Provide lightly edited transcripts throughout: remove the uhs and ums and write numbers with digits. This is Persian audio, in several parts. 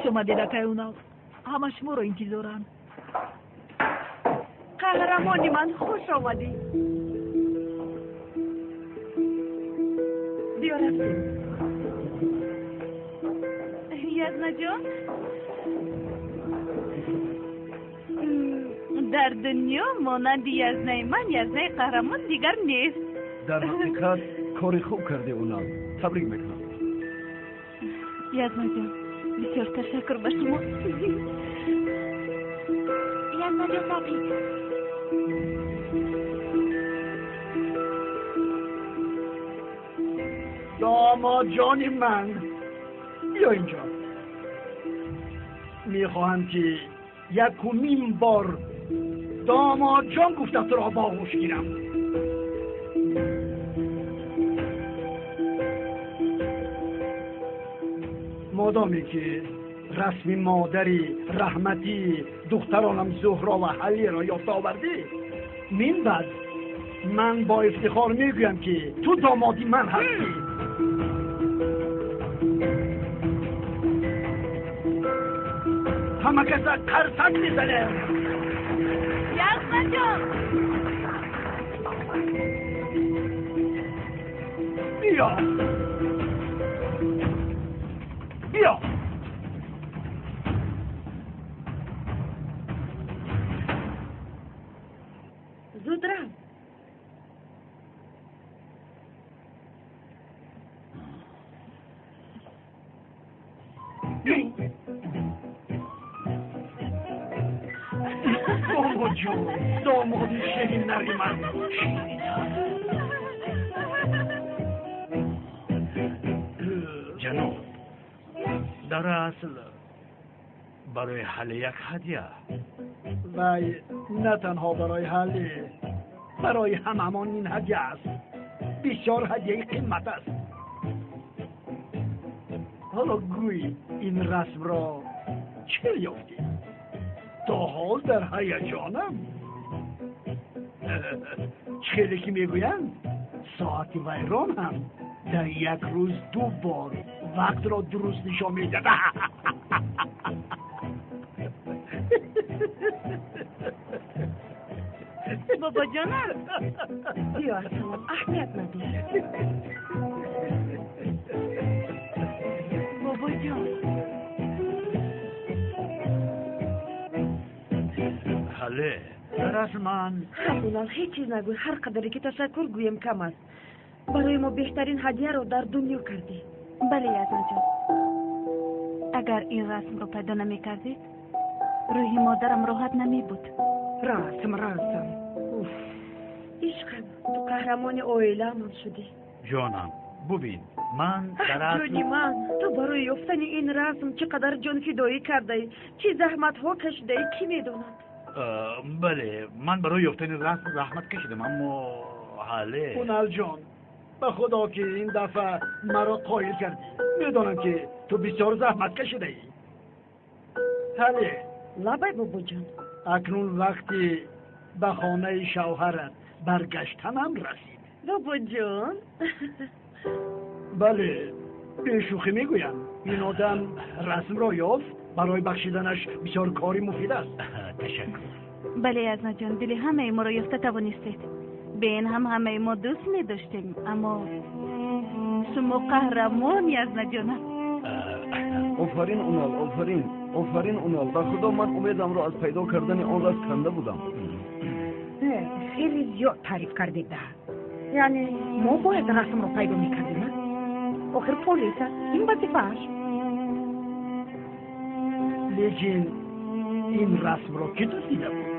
اومدی لکه اونا همش ما رو انتظارن. قهرمانی من خوش آمدی. بیا رفتیم. یزنا جان در دنیا مانند یزنه من یزنه قهرمان دیگر نیست. در حقیقت کاری خوب کرده اونا. تبریک میکنم. یزنا جان بسیار تشکر به شما. یزنا جان تبریک. داماد جان من بیا اینجا. میخواهم که یکمین بار داماد جان گفتم تو را با آغوش گیرم. مادامی که رسم مادری رحمتی دخترانم زهرا و حلی را یافت آورده، من بعد من با افتخار میگویم که تو دامادی من هستی. همه کسا قرصت میزنه. یزنا جان بیا بیا. زود رو. داماد جون دامادی شیرین نریمن. جناب در اصل برای حل یک هدیه. وای نه تنها برای حلی، برای هممان این هدیه است. بسیار هدیه قیمت است. حالا گوی این رسم را چه یافتی؟ تا حال در هیجانم. چه که میگویند ساعت ویران هم در یک روز 2 بار وقت را درست نشان میدهد. بابا جانم بیا اصلا اهمیت نداره. بابا جان حله در اصل من همونال هیچ چیز نگوی. هر قدری که تشکر گویم کم است. برای ما بهترین هدیه رو در دنیا کردی. بله یزنا جان، اگر این رسم رو پیدا نمی کردید روحی مادرم راحت نمی بود. رسم عشقم تو قهرمان اویلمون شدی. جانم ببین من در اصل جونی من تو برای یافتن این رسم چقدر جان فدایی کرده ای، چه زحمت ها کشیده ای کی میدوند. بله من برای یافتن رسم زحمت کشیدم، اما حله کنال جان به خدا که این دفعه مرا قایل کردی. میدانم که تو بسیار زحمت کشیده ای. حله لبای بابا جان اکنون وقتی به خانه شوهرت برگشتنم رسید. بابا جان بله به شوخی میگویم این آدم رسم را یافت. برای بخشیدنش بسیار کاری مفید است. تشکر. بله یزنا جان دل همه ما رو یافته توانستید. به این هم همه ما دوست می داشتیم، اما شما قهرمان یزنا جانم. آفرین اونال، آفرین اونال. به خدا من امیدم رو از پیدا کردن آن رسم کنده بودم. خیلی زیاد تعریف کردید ده. یعنی ما باید رسم رو پیدا میکردیم. آخر پولیس این وظیفه‌اش. لیکن این رسم را که دزدیده بود؟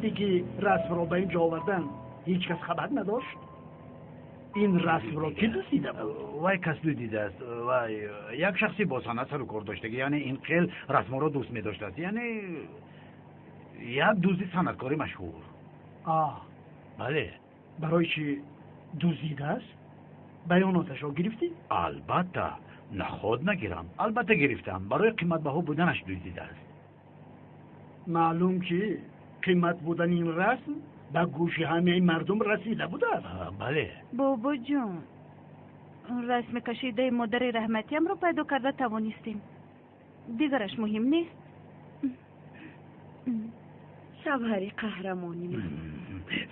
وقتی که رسم را به اینجا آوردن هیچ کس خبر نداشت؟ این رسم را کی دزدیده بود؟ وای کس دیده است. وای یک شخصی با سنت رو کار داشته، یعنی این خیل رسم را دوست می داشته است، یعنی یک دوزی صنعتکاری مشهور. بله. برای چی دزدیده است؟ بیاناتش را گرفتی؟ البته، نه خود نگیرم، البته گرفتم. برای قیمت بها بودنش دزدیده است. معلوم که قیمت بودن این رسم به گوش همه مردم رسیده بوده است. بله. بابا جون، رسم کشیده مادر رحمتی هم رو پیدا کرده توانستیم. دیگرش مهم نیست. شوهر قهرمانی من.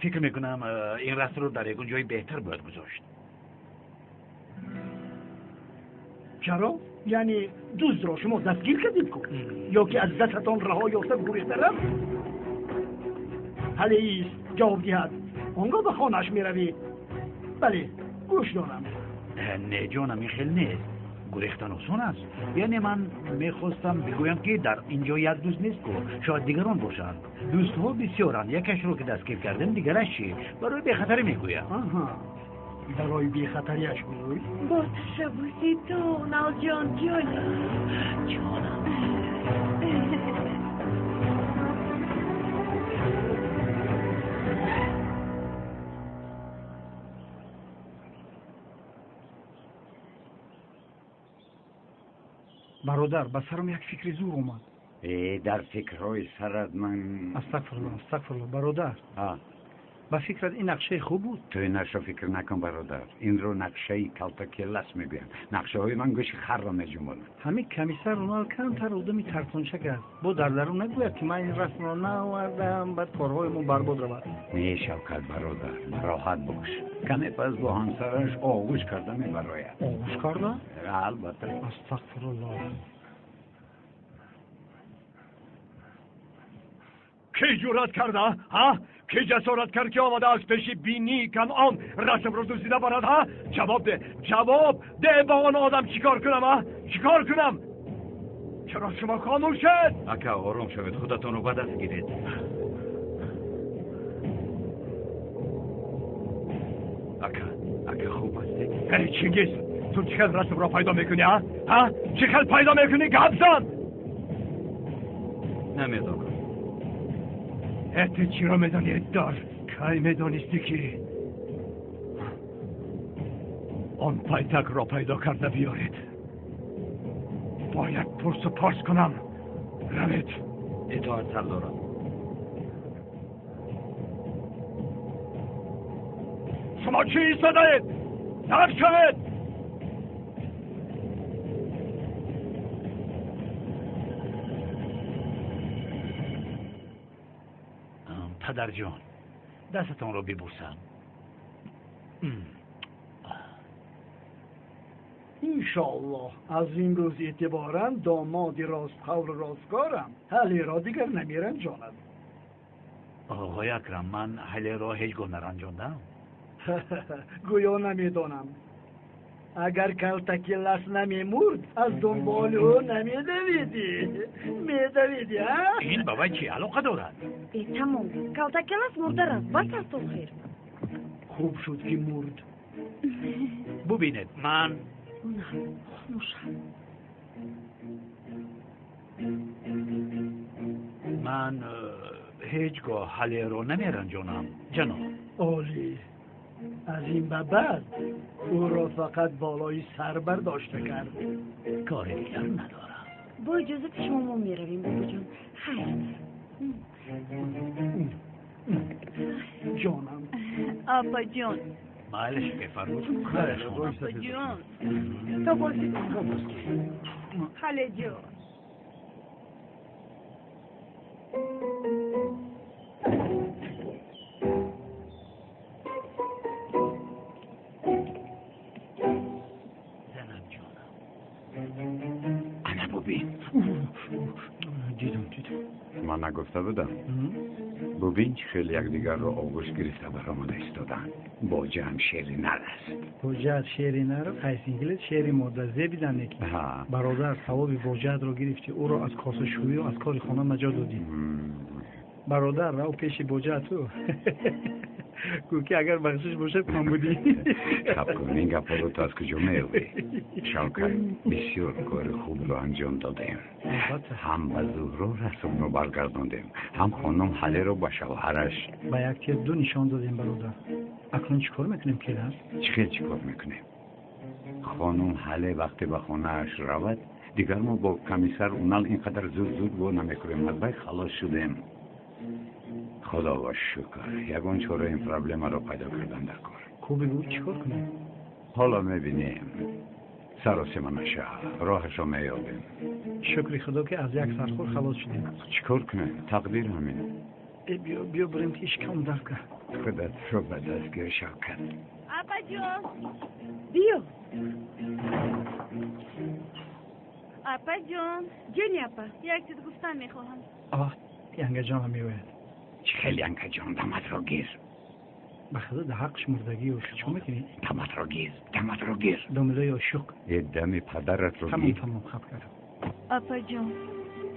فکر میکنم این رسم رو در یک جای بهتر باید گذاشت. چرا؟ یعنی دزد را شما دستگیر کردید کو؟ یا که از دستتان رها یافته گریخته رفت؟ حالا ایست جواب دهد. آنگاه به خانه‌اش میروی؟ بله، گوش دارم. نه جانم، این خیلی نیست. گریختن آسان است. یعنی من میخواستم بگویم که در اینجا یک دوست نیست که شاید دیگران باشند. دوست ها بسیارند. یکش رو که دستگیر کردیم دیگرش چی؟ برای بخطری میگویم. برای بیخطریش بگوی؟ با تشبوسی تو نال جان جانم. برادر، به سرم یک فکر زور اومد. در فکرهای سرت من استغفرالله برادر. به فکرت این نقشه خوب بود؟ توی نقشه فکر نکن برادر. این رو نقشه کلتکلس میگویم. نقشه های من گوش خر را میجنبانم. همین کمیسر رونال کمتر آدمی ترتونشک است. با در درون نگوید که من این رسم را نآوردم بعد کارهایمون برباد رود. نه شوکت برادر، راحت باش. کمی پس با همسرش آغوش کرده میبراید. آغوش کرده؟ البته. استغفرالله. کی جرأت کرده؟ ها؟ کی جسارت کرد که آمده از پیش بینی کنعان رسم رو دزدیده برد؟ ها؟ جواب ده، جواب ده. با آن آدم چیکار کنم؟ ها؟ چیکار کنم؟ چرا شما خاموش شد؟ اکا آرام شوید، خودتون رو به دست گیرید. اکا خوب هستی؟ ای چنگیز، تو چه خیل رسم را پیدا میکنی؟ ها؟ چه خیل پیدا میکنی؟ گپ زن. نمیدونم. ات چی را میدانی دار؟ کی میدانستی که آن پایتک را پیدا کرده بیارید؟ باید پرس و پارس کنم. روید. اطاعت سردارم. شما چی ایستاده اید؟ طرف شوید. پدر جان، دستتان رو ببوسم. انشاءالله از این روز اعتبارا داماد راست قول راستگارم. حالی را دیگر نمیرنجاند. آقای اکرم، من حالی را هیچ گونه نرنجاندم. گویا نمیدانم. اگر کلتکلس نمیمرد از دنبال او میدویدی ها؟ این بابا چی علاقه دارد؟ تمام کلتکلس مادر است. بس از تو خیر. خوب شد که مرد. ببینید من هیچگاه حالی رو نمیرنجانم جناب. عالی. از این به بعد او را فقط بالای سر برداشته کرد. کاری دیگر ندارم. با اجازه شما ما میرویم بابا جان. خیر. جانم. آبا جون. مالش بفرمود. آبا جون. تو بازی خاله جون. من نگفته بودم. ببین چه خیلی یکدیگر رو آغوش گرفته برامون ایستادن. باجه هم شیری نرست. باجه شیری نرست. قیس انگلیس شیری مادرزه بیدن نکی. برادر ثواب باجه رو گرفتی. او را از کاسه شویی و از کار خانه نجات دادی. برادر رو پیش بوجه تو گوکی اگر بخشش باشه کام بودی خب کن این گپا رو تو از کجا میاری؟ شوکت بسیار کار خوب رو انجام دادیم. هم به زهرا رسم رو برگرداندیم، هم خانم حله رو به شوهرش با یک تیر دو نشان دادیم برادر. اکنون چیکار میکنیم پیرن؟ چیکار میکنیم؟ خانم حله وقتی به خانهش رود دیگر ما با کمیسر اونال اینقدر زود با نمیکنیم. از بای خلاص شدیم. خدا و شکر یگان چاره این پرابلم رو پیدا کردن در کار. خوبی بود چیکار کنیم؟ حالا میبینیم. سراسیمه نشه راهش رو میابیم. شکر خدا که از یک سرخور خلاص شدیم. چیکار کنیم؟ تقدیر همین. بیا بریم پیش کم در کن. خودت رو به دستگیر شوکت. اپا جون بیا اپا جون جنی اپا یک چیز گفتن میخواهم. ینگه جانم میوید. چه خیلی ینگه جان دمت رو گیر. بخدا در حقش مردگی و چون میکنی؟ دمت رو گیر. دامده عاشق. یه دم پدرت رو گیر. تمام خب کردم. اپا جون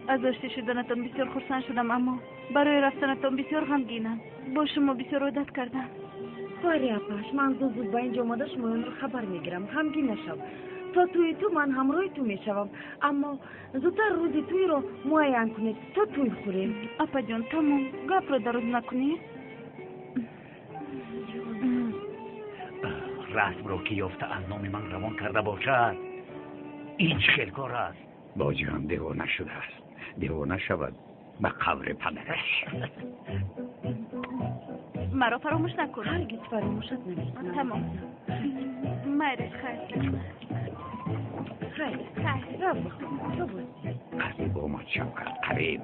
از آشتی شدنتان بسیار خرسند شدم، اما برای رفتنتان بسیار غمگینم. با شما بسیار عادت کردم. ساری اپاش من زود با اینجا آمده شما اون رو خبر میگیرم. غمگین نشو. تا توی تو من همراه تو میشوم، اما زودتر روزی توی رو معین کنید تا توی خوریم. اپا جون تمام گپ رو دراز نکنی. رسم رو که یافته از نام من روان کرده باشد این چه خیلکار است؟ باجی هم دیوانه شده است. دیوانه شود به قبر پدرش. مرا فراموش نکن. هرگز فراموشت نمیکنم. تمام مایرش خیلی رو بخون تو بود. قریب آمد شوکت قریب.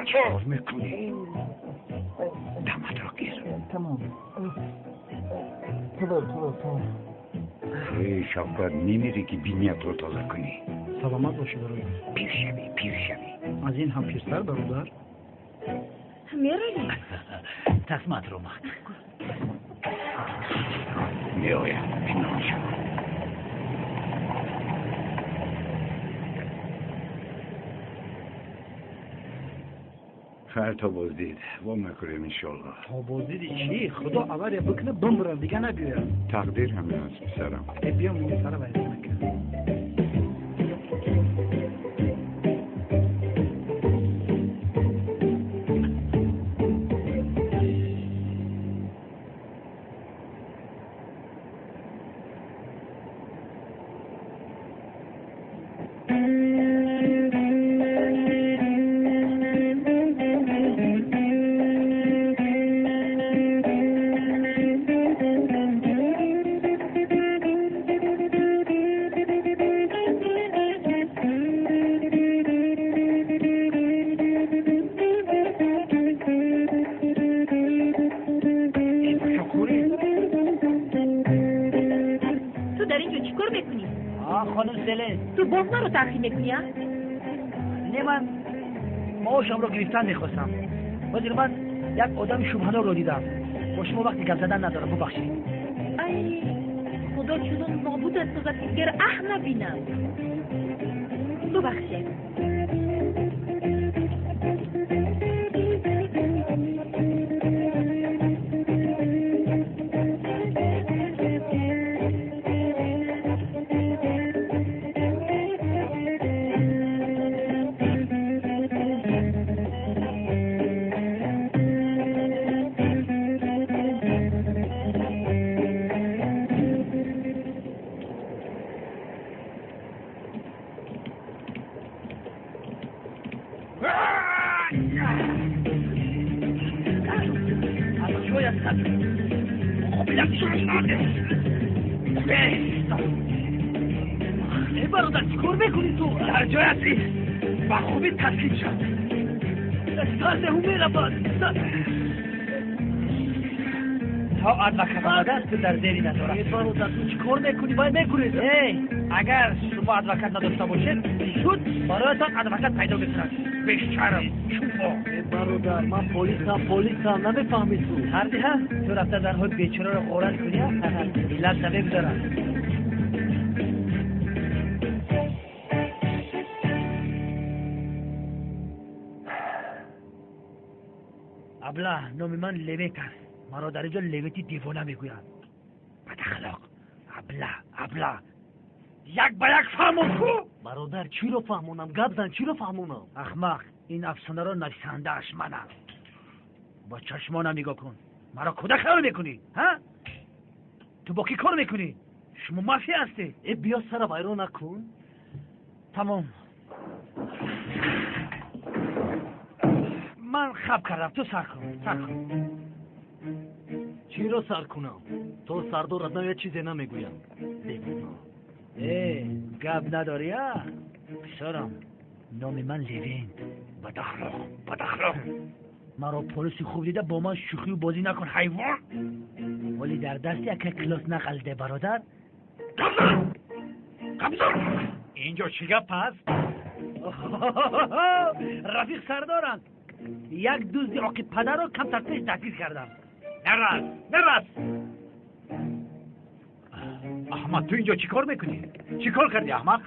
چه میکنی؟ دمت را گیر. تمام. ای شوکت نمیری که بینیت رو تازه کنی. سلامت باشی برادر. پیر شوی. از این هم پیرتر برادر. میروی؟ تصمت رو مخت میایم پنهان شو. خیر تا بازدید و میکنیم انشالله. تا بازدید چی؟ خدا اول بکنه بمرم دیگه نبیویم. تقدیر همین است پسرم. بیام اون سر باید نکن. تو باز من رو تقسیم میکنی؟ نه من معاشم رو گرفتن میخواستم. وزیر من یک آدم شبهدار رو دیدم. با شما وقتی گپ زدن ندارم ببخشید. ای خدا چون نابودت سازد که گر اه نبینم. ببخشید. برادر چیکار میکنی تو؟ در جای هستی با خوبی تسلیم شد. سرده هم میرفت. تا ادوکت آمده تو در دیری ندارم. برادر تو چیکار میکنی؟ باید میکنید. اگر شما ادوکت نداشته باشید شد برایتان ادوکت پیدا میکنند. بیشترم شما. برادر من پلیسم نمیفهمی تو. هردی هم تو رفته در حد بیچاره رو قورت کنی هم علت نمیگذارم. ابله نام من لویت است. مرا در اینجا لویتی دیوانه میگویند. بد اخلاق. ابله یک به یک فهمون کو. برادر چی رو فهمونم؟ گپ زن چی رو فهمونم؟ احمق، این افسانه را نویسنده اش منم. با چشمانم نگاه کن. مرا کودک کار میکنی ها؟ تو با کی کار میکنی؟ شما مافیا هستی. بیا سر ویران نکن. تمام. من خب کردم، تو سر کن. چی رو سر کنم؟ تو سردار از یه چیزی نمیگویم. گپ نداری ها؟ پسرم، نام من لوین. بد اخلاق. مرا پلیسی خوب دیده با من شوخی و بازی نکن حیوان. ولی در دست یک کلاس نقلده برادر. قبضان اینجا چی گپ هست؟ رفیق سردارم، یک دوست عاقب پدر رو کم تر پیش دستگیر کردم. نرس. احمد، تو اینجا چی کار میکنی؟ چی کار کردی احمق؟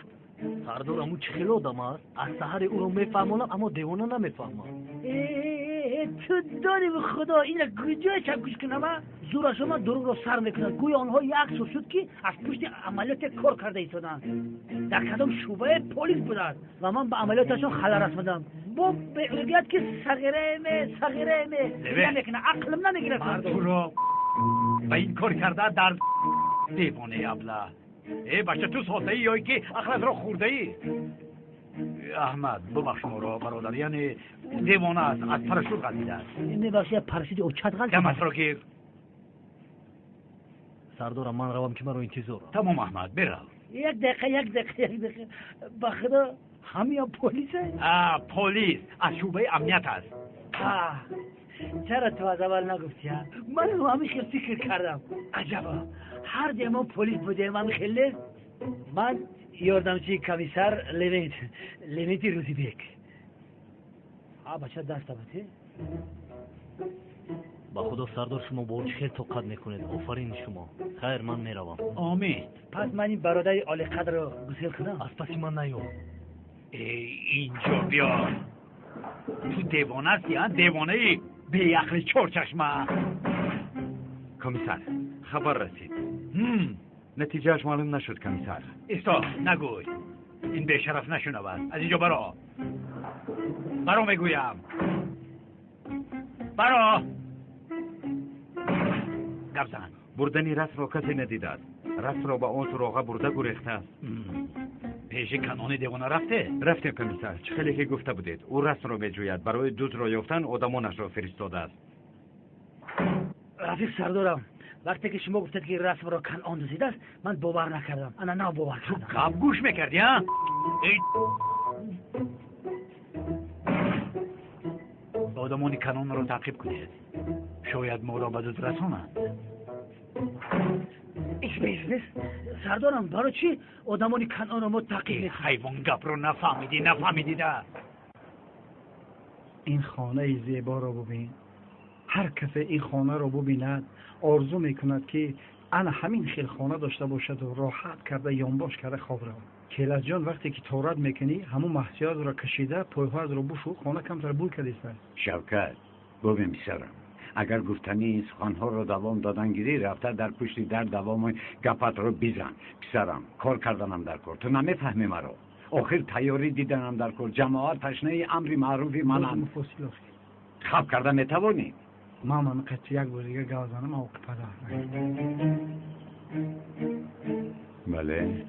سردار امو چه خیلی آدم است. از سحر او رو میفهمونم اما دیوانه نمیفهمم. تو داری به خدا این کجای چپ گوش کنم؟ زورا شما دروغ رو سر میکنن. گویا آنها یک سو شد که از پشت عملیات کار کرده ایستادن. در کدام شعبه پلیس بودن و من به عملیاتشون خبر رسوندم. با بگوید که صغیره نمیکنه، عقلم نمیگیره. تو رو و این کار کرده در دیوانه ابله. بچه تو ساته ای یا که عقلت را خورده ای؟ احمد ببخش ما را برادر، یعنی دیوانه است، از پرشور قلبیده است. میبخشی پرشید اوچت غلط دمت را گیر. سردارم من روم که من رو انتظار. تمام احمد برو. یک دقیقه با خدا همین پلیسه؟ پلیس از شعبه امنیت است. چرا تو از اول نگفتی؟ من همیشه فکر کردم عجبا هر جمع پلیس بوده من خیلی. من یاردمچی کمیسر لوینتی روزی بیک. بچه دست بده. با خدا سردار شما با خیلی توقت میکنید. آفرین شما. خیر من میروم. آمین. پس من این برادر عالی قدر رو گسیل کنم. از پسی من نیام. اینجا بیا. تو دیوانه هستی ها؟ دیوانه ای به عقل چرچشمه. کمیسر خبر رسید. نتیجهش معلوم نشد کمیسر. استا نگوی، این به شرف نشنود. از اینجا برو میگویم. برو. گبزن بردنی رس را کسی ندیده است. رس را با آن سراغه برده گریخته است. پیش کانون دیوانه رفته کمیسر. چه خیلی که گفته بودید او رس را میجوید. برای دوز را یافتن آدمانش را فرستاده است. رفیق سردارم، وقتی که شما گفتید که رسم را کنعان دزدیده است من باور نکردم. انا نه باور کردم. کم گوش میکردی ها؟ آدمان کنعان را تعقیب کنید. شاید ما را به دزد رسانند. سردارم برای چی آدمان کنعان را ما تعقیب میکنید؟ حیوان گپ رو نفهمیدی ده. این خانه زیبا را ببین. هر کسی این خانه را ببیند آرزو میکند که انا همین خیل خانه داشته باشد و راحت کرده یانباش کرده خواب رود. کیلس جان وقتی که تورد میکنی همون محصیات را کشیده پایها را بشو خانه کمتر بول کردیست. شوکت ببین میسرم، اگر گفتنی سخنها را دوام دادن گیری رفته در پشت در دوام گپت را بیزن. پسرم کار کردنم در کار، تو نمیفهمی مرا. آخر تیاری دیدنم در کار. جماعت تشنه امری معروفی منم. خواب کرده میتوانی؟ من قطع یک بار دیگه گازانم او پدر. بله.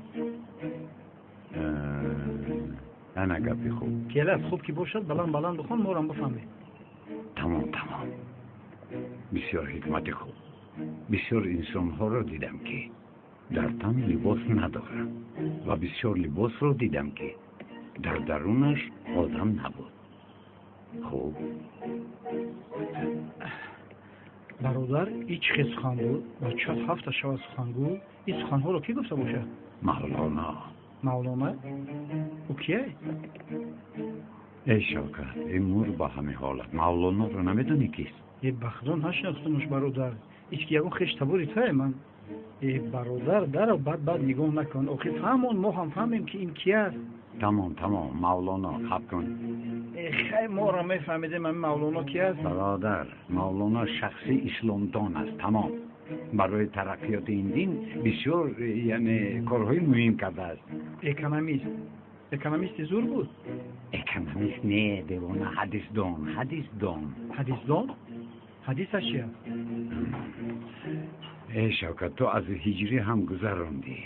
انا گپی خوب. کیلس خوب که باشد بلند بخون مورم بفهمی. تمام. بسیار حکمت خوب. بسیار انسان ها را دیدم که در تن لباس ندارم و بسیار لباس را دیدم که در درونش آدم نبود. خوب. برادر هیچ خیلی سخن بود و چند هفته شود سخن بود. این سخن ها رو کی گفته باشه؟ مولانا؟ او کیه؟ ای شوکت، این مور با همه حالت مولانا رو نمیدونی کیست؟ یه بخدان نشناختمش برادر. ایچ که یکون خیش تبوری توی من. ای برادر در رو بد نگاه نکن. آخی فهمون ما هم فهمیم که این کیه است. تمام مولانا خب کن. خیلی ما را میفهمیده من مولانا کی است؟ برادر، مولانا شخصی اسلامدان است. تمام. برای ترقیات این دین بسیار یعنی کارهای مهم کرده است. اکونومیست زور بود. اکونومیست نه دیوانه، حدیث دان. حدیثش چیه؟ ای شوکت، تو از هجری هم گذراندی.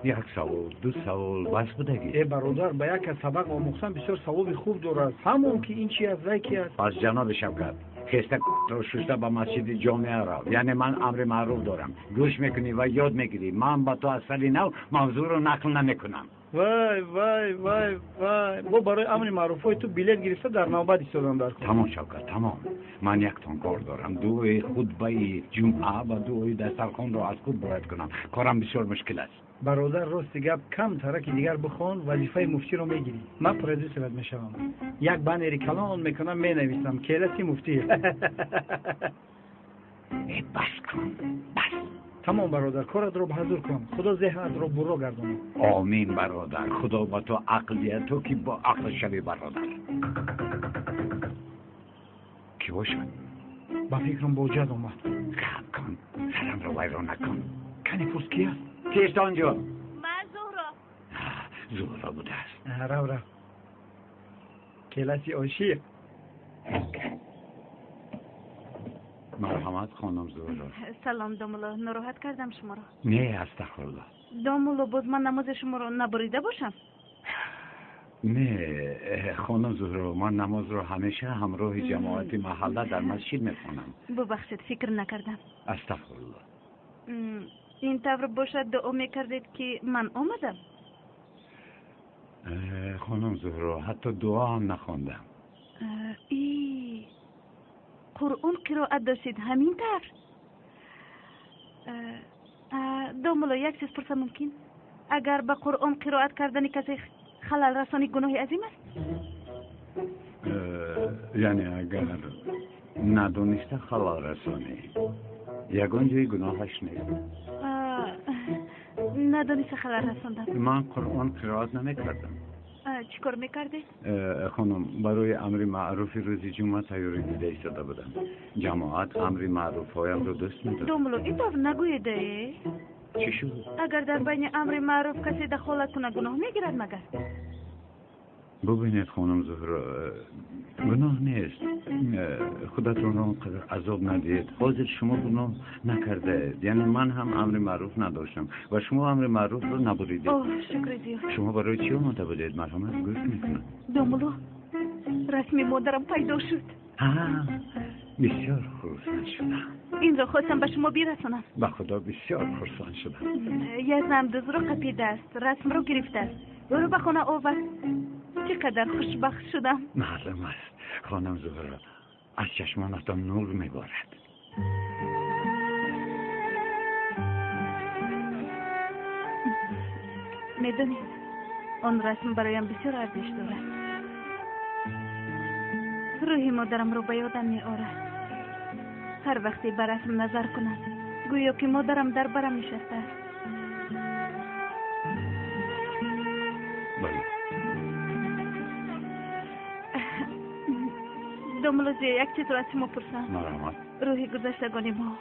یک سوال، دو سوال بس بودگی. ای برادر، با یک سبق آموختن بسیار ثواب خوب دارد. همون که این چی است، کی است؟ پس جناب شوکت، خسته رو شسته به مسجد جامعه را، یعنی من امر معروف دارم، گوش میکنی و یاد میگیری. من با تو از سال نو موضوع رو نقل نمیکنم. وای ما برای امر معروف های تو بلیت گرفته در نوبت ایستادم در کار. تمام شوکت، تمام. من یک تون کار دارم، دوی خطبه جمعه و دوی دسترخوان را از خود باید کنم. کارم بسیار مشکل است. برادر راست گپ، کم ترک دیگر بخوان، وظیفه مفتی رو میگیری. من پرودوسرت میشم. یک بنر کلان میکنم، مینویسم کلسی مفتی. بس کن، بس. تمام برادر، کارت رو بحضور کن. خدا ذهنت رو برو گردونه. آمین برادر. خدا با تو عقل دیه، تو که با عقل شوی برادر. کی باشد؟ با فکرم بوجد اومد. خب کن، سرم رو ویران نکن. کنی پوست کی است؟ کیست آنجا؟ من زهرا. زهرا بوده است. رو کلسی آشیه. مرحمت خانم زهرا. سلام دامولو، ناراحت کردم شما را؟ نه استغفرالله. دامولو، باز من نماز شما را نبریده باشم؟ نه خانم زهرا، من نماز رو همیشه همراه جماعت محله در مسجد میخوانم. ببخشید، فکر نکردم. استغفرالله. این طور باشد دعا میکردید که من آمدم. خانم زهرا، حتی دعا هم نخواندم. قرآن قرائت داشتید همین طور؟ دامولو، یک چیز پرسم ممکن؟ اگر به قرآن قرائت کردن کسی خلل رسانی گناهی عظیم است؟ یعنی اگر ندونسته خلل رسانی یگان جای گناهش نیست. ندونسته خلل رساندم. من قرآن قرائت نمیکردم. چی کار میکردی؟ خانم، برای امر معروف روز جمعه تیاری دیده ایستاده بودم. جماعت امر معروف هایم رو دوست میدارم. دامولو، این طور نگویده؟ چی شد؟ اگر در بین امر معروف کسی دخالت کنه گناه میگیرد مگر؟ ببینید خانم زهرا، گناه نیست. خودتون رو عذاب ندید. حاضر شما گناه نکرده، یعنی من هم امر معروف نداشتم و شما امر معروف رو نبریدید. شکر زیاد. شما برای چی اومده بودید؟ مرحمت گوش میکنم. دامولو، رسمی مادرم پیدا شد. بسیار خرسند شدم. این را خواستم به شما برسانم. به خدا بسیار خرسند شدم. یه زن دوز رو قپیده است، رسم رو گرفته است، او رو به خانه آورد. چقدر خوشبخت شدم. معلوم است خانم زهرا، از چشمانتان نور میبارد. میدونید آن رسم برایم بسیار ارزش دارد. روحی مادرم رو به یادم میآورد. هر وقتی به رسم نظر کنم گویا که مادرم در برم نشسته است. دامولوزی، یک چیز رو از شما پرسم. مرحمت. روحی گذشتگانی ما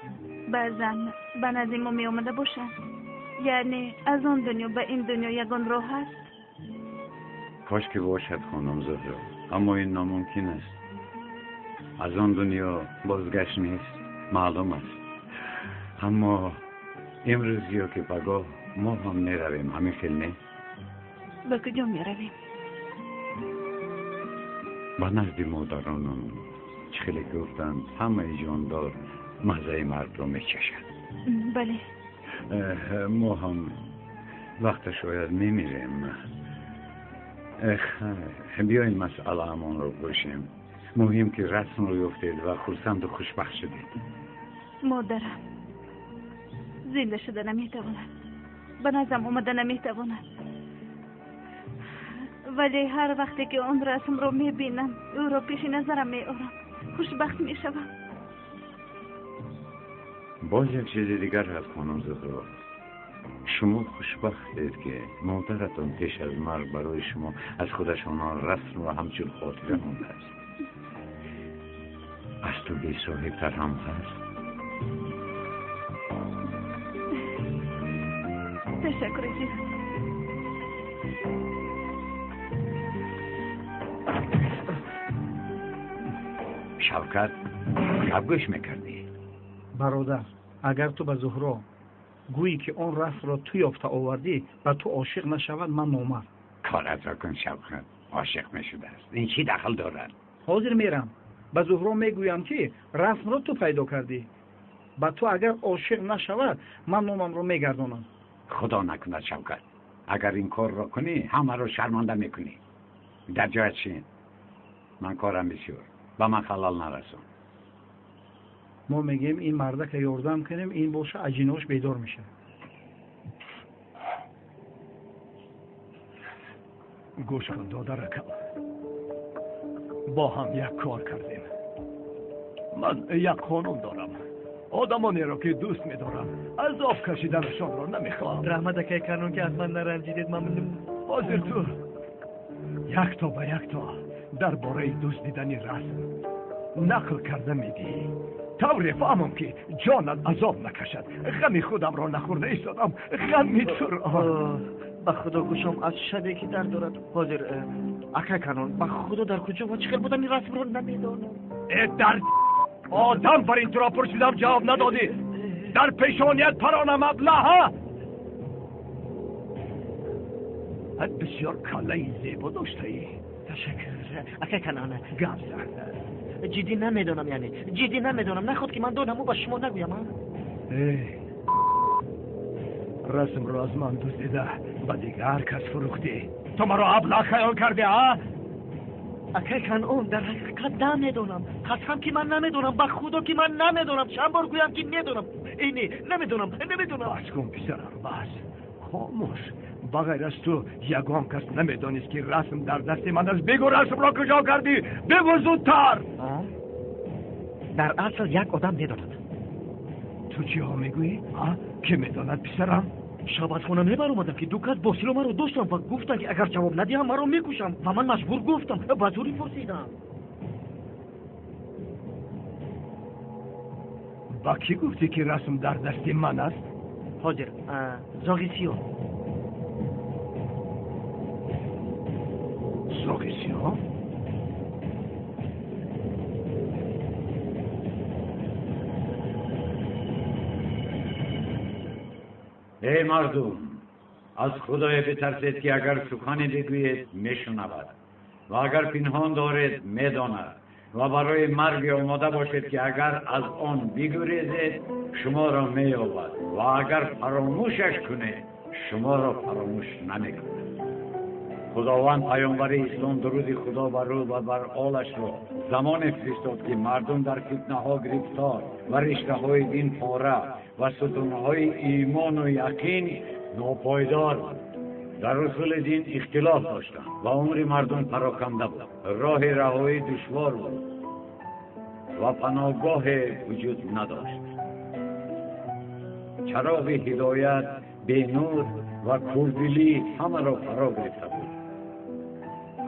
بعضن به نزد ما می آمده باشند، یعنی از آن دنیا به این دنیا یگان راه هست؟ کاش که باشد خانم زهرا، اما این ناممکن است. از آن دنیا بازگشت نیست، معلوم است. اما امروزی که پگاه ما هم میرویم، همین خیل نه؟ به کجا میرویم؟ با نزد مادرانم. خیلی گفتند همه جاندار مزه مرد رو میچشد. بله. ما هم وقت شاید میمیریم. بیاین مسئله همون رو باشیم. مهم که رسم رو یافتید و خرسند و خوشبخت شدید. مادرم زنده شده نمیتواند، به نظرم اومده نمیتواند، ولی هر وقتی که اون رسم رو میبینم او رو پیش نظرم میارم، خوشبخت میشوم. باز یک چیز دیگر هست خانم زهرا. شما خوشبختید که مادرتان پیش از مرگ برای شما از خودشان رسم و همچون خاطره مونده است. از تو بی صاحبتر هم هست. Teşekkür ederim. شوکت گوش میکردی؟ برادر اگر تو به زهرا گویی که آن رسم را تو یافته آوردی و تو عاشق نشود من نامرد. کارت را کن شوکت، عاشق میشده است. این چی دخل دارد؟ حاضر میرم به زهرا میگویم که رسم را تو پیدا کردی. با تو اگر عاشق نشود من نامم را میگردانم. خدا نکند شوکت، اگر این کار را کنی همه را شرمنده میکنی. در جایت شین. من کارم بسیار و من خلال نرسون. ما میگیم این مرده که یاردم کنیم این باشه اجیناش بیدار میشه. گوش کن دادرکم، با هم یک کار کردیم. من یک قانون دارم. آدمانی را که دوست می‌دارم از آب کشیدنشان را نمی‌خواهم. رحمت که کانون که اصلا نرنجیدید ممنون. حاضر تو یک تا به یک تا درباره دزدیدن رسم نقل کرده میدی. طوری فهمم که جانت عذاب نکشد. غم خودم را نخورده ایستادم، غم تو را. به خدا گوشم از شبی که در دارد. حاضر اکا کانون به خدا در کجا و چخیل بودم این رسم را نمیدانم. در آدم بر این تو را پرسیدم جواب ندادی. در پیشانیت پرانه مبلغ ها. بسیار کله زیبا داشته ای. تشکر اکا کانون. گم سخت. جدی نمیدانم، یعنی جدی نمیدانم. نخود که من دانم و با شما نگویم. رسم را از من دزدیده و دیگر کس فروختی. تو مرا ابله خیال کردی ها؟ اکا کانون در حقیقت نمیدانم. قسم که من نمیدانم، به خدا که من نمیدانم. چند بار گویم که میدانم. اینی نمیدانم. بس کن پسرم، بس خاموش. بغیر از تو یگان کس نمیدانست که رسم در دست من است. بگو رسم را کجا کردی؟ بگو زودتر. در اصل یک آدم میداند. تو چی ها میگویی؟ که میداند پسرم؟ شب از خونه میبر اومدم که دو کس با سلاح مرا داشتم و گفتن که اگر جواب ندیم مرا میکشم و من مجبور گفتم. به زوری پرسیدم. با کی گفتی که رسم در دست من است؟ حاضر زاغیسیو. زاغیسیو؟ ای مردم، از خدای بترسید که اگر سخنی بگویید میشنود و اگر پنهان دارید میداند و برای مرگ آماده باشید که اگر از آن بگریزید شما را مییابد و اگر فراموشش کنید شما را فراموش نمیکند. خداوند پیامبر اسلام درود خدا بر او و بر آلش را زمان فرستاد که مردم در فتنه ها گرفتار و رشته های دین پاره و ستون های ایمان و یقین ناپایدار در رسول دین اختلاف داشتند و عمر مردم پراکنده بود. راه رهایی دشوار بود و پناهگاه وجود نداشت. چراغ هدایت به نور و کوردلی همه را فرا گرفته بود.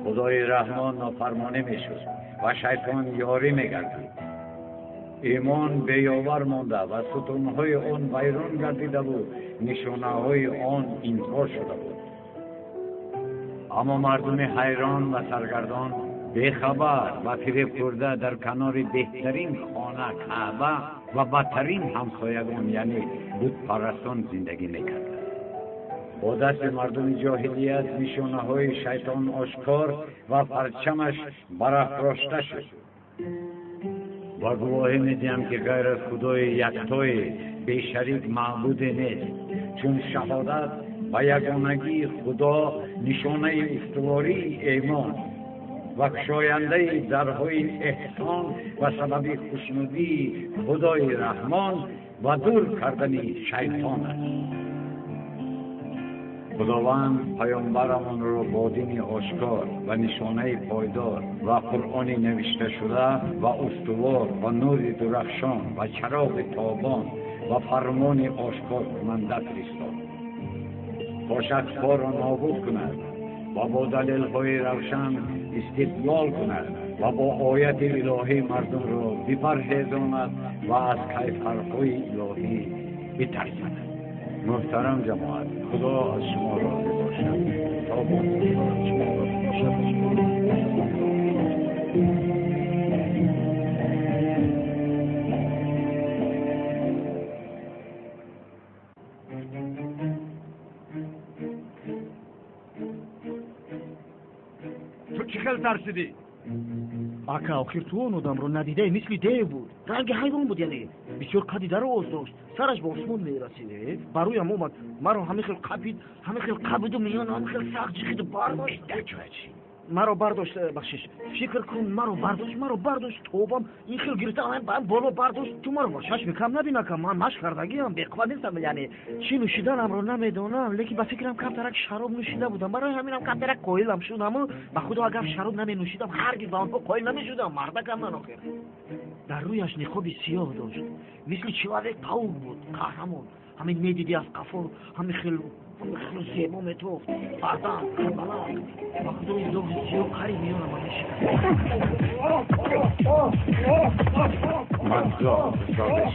خدای رحمان نافرمانی میشد و شیطان یاری میگردید. ایمان بیاور مانده و ستونهای آن ویران گردیده بود، نشانه‌های آن انکار شده بود. اما مردم حیران و سرگردان بیخبر و فریب خورده در کنار بهترین خانه کعبه و بدترین همسایگان یعنی بت پرستان زندگی میکردند. با دست مردم جاهلیت نشانه‌های شیطان آشکار و پرچمش برافراشته شد. و گواهی میدیم که غیر از خدای یکتای بی شریک معبود نیست، چون شهادت و یگانگی خدا نشانه استواری ایمان و گشاینده درهای احسان و سبب خوشنودی خدای رحمان و دور کردن شیطان است. خداوند پیامبرمان را با دین آشکار و نشانه پایدار و قرآن نوشته شده و استوار و نور درخشان و چراغ تابان و فرمان آشکار کننده فرستاد. خوشخواه را نابود کند و با دلیل‌های روشن استدلال کند و با آیت الهی مردم را بپرهیزاند و از کیفرهای الهی بترساند. محترم جماعت، خدا از شما راضی باشد. تا با تو چی خیلی ترسیدی؟ ака охир ту он одамро надидаи мисли дев буд, ранги ҳайвон буд, яъне бисёр қади дароз дошт, сараш ба осмон мерасид. бароям омад, маро ҳамин хел қабиду миён ҳамин хел сахт ҷиқиду бардошт. маро бардошт, бахшиш, фикр кун, маро бардошт, тобам ин хел гирифта ман боло бардошт. ту маро ба шашми кам набинакам, ман машқ кардагиам, беқувват нестам, яъне чӣ нӯшиданамро намедонам, лекин ба фикрам камтарак шароб нӯшида будам, барои ҳаминам камтарак қоилам шудам. ба худо агар шароб наменӯшидам, ҳаргиз ба онҳо қоил намешудам. мардакам ман охир. дар рӯяш ниқоби сиёҳ дошт, мисли человек паук буд, қаҳрамон. ҳамин медиди аз қафо ҳамин хел зебо метофт, баъдан баланд ба худои зоҳи сиёҳ қариб миёнам мешикаст. من زاغ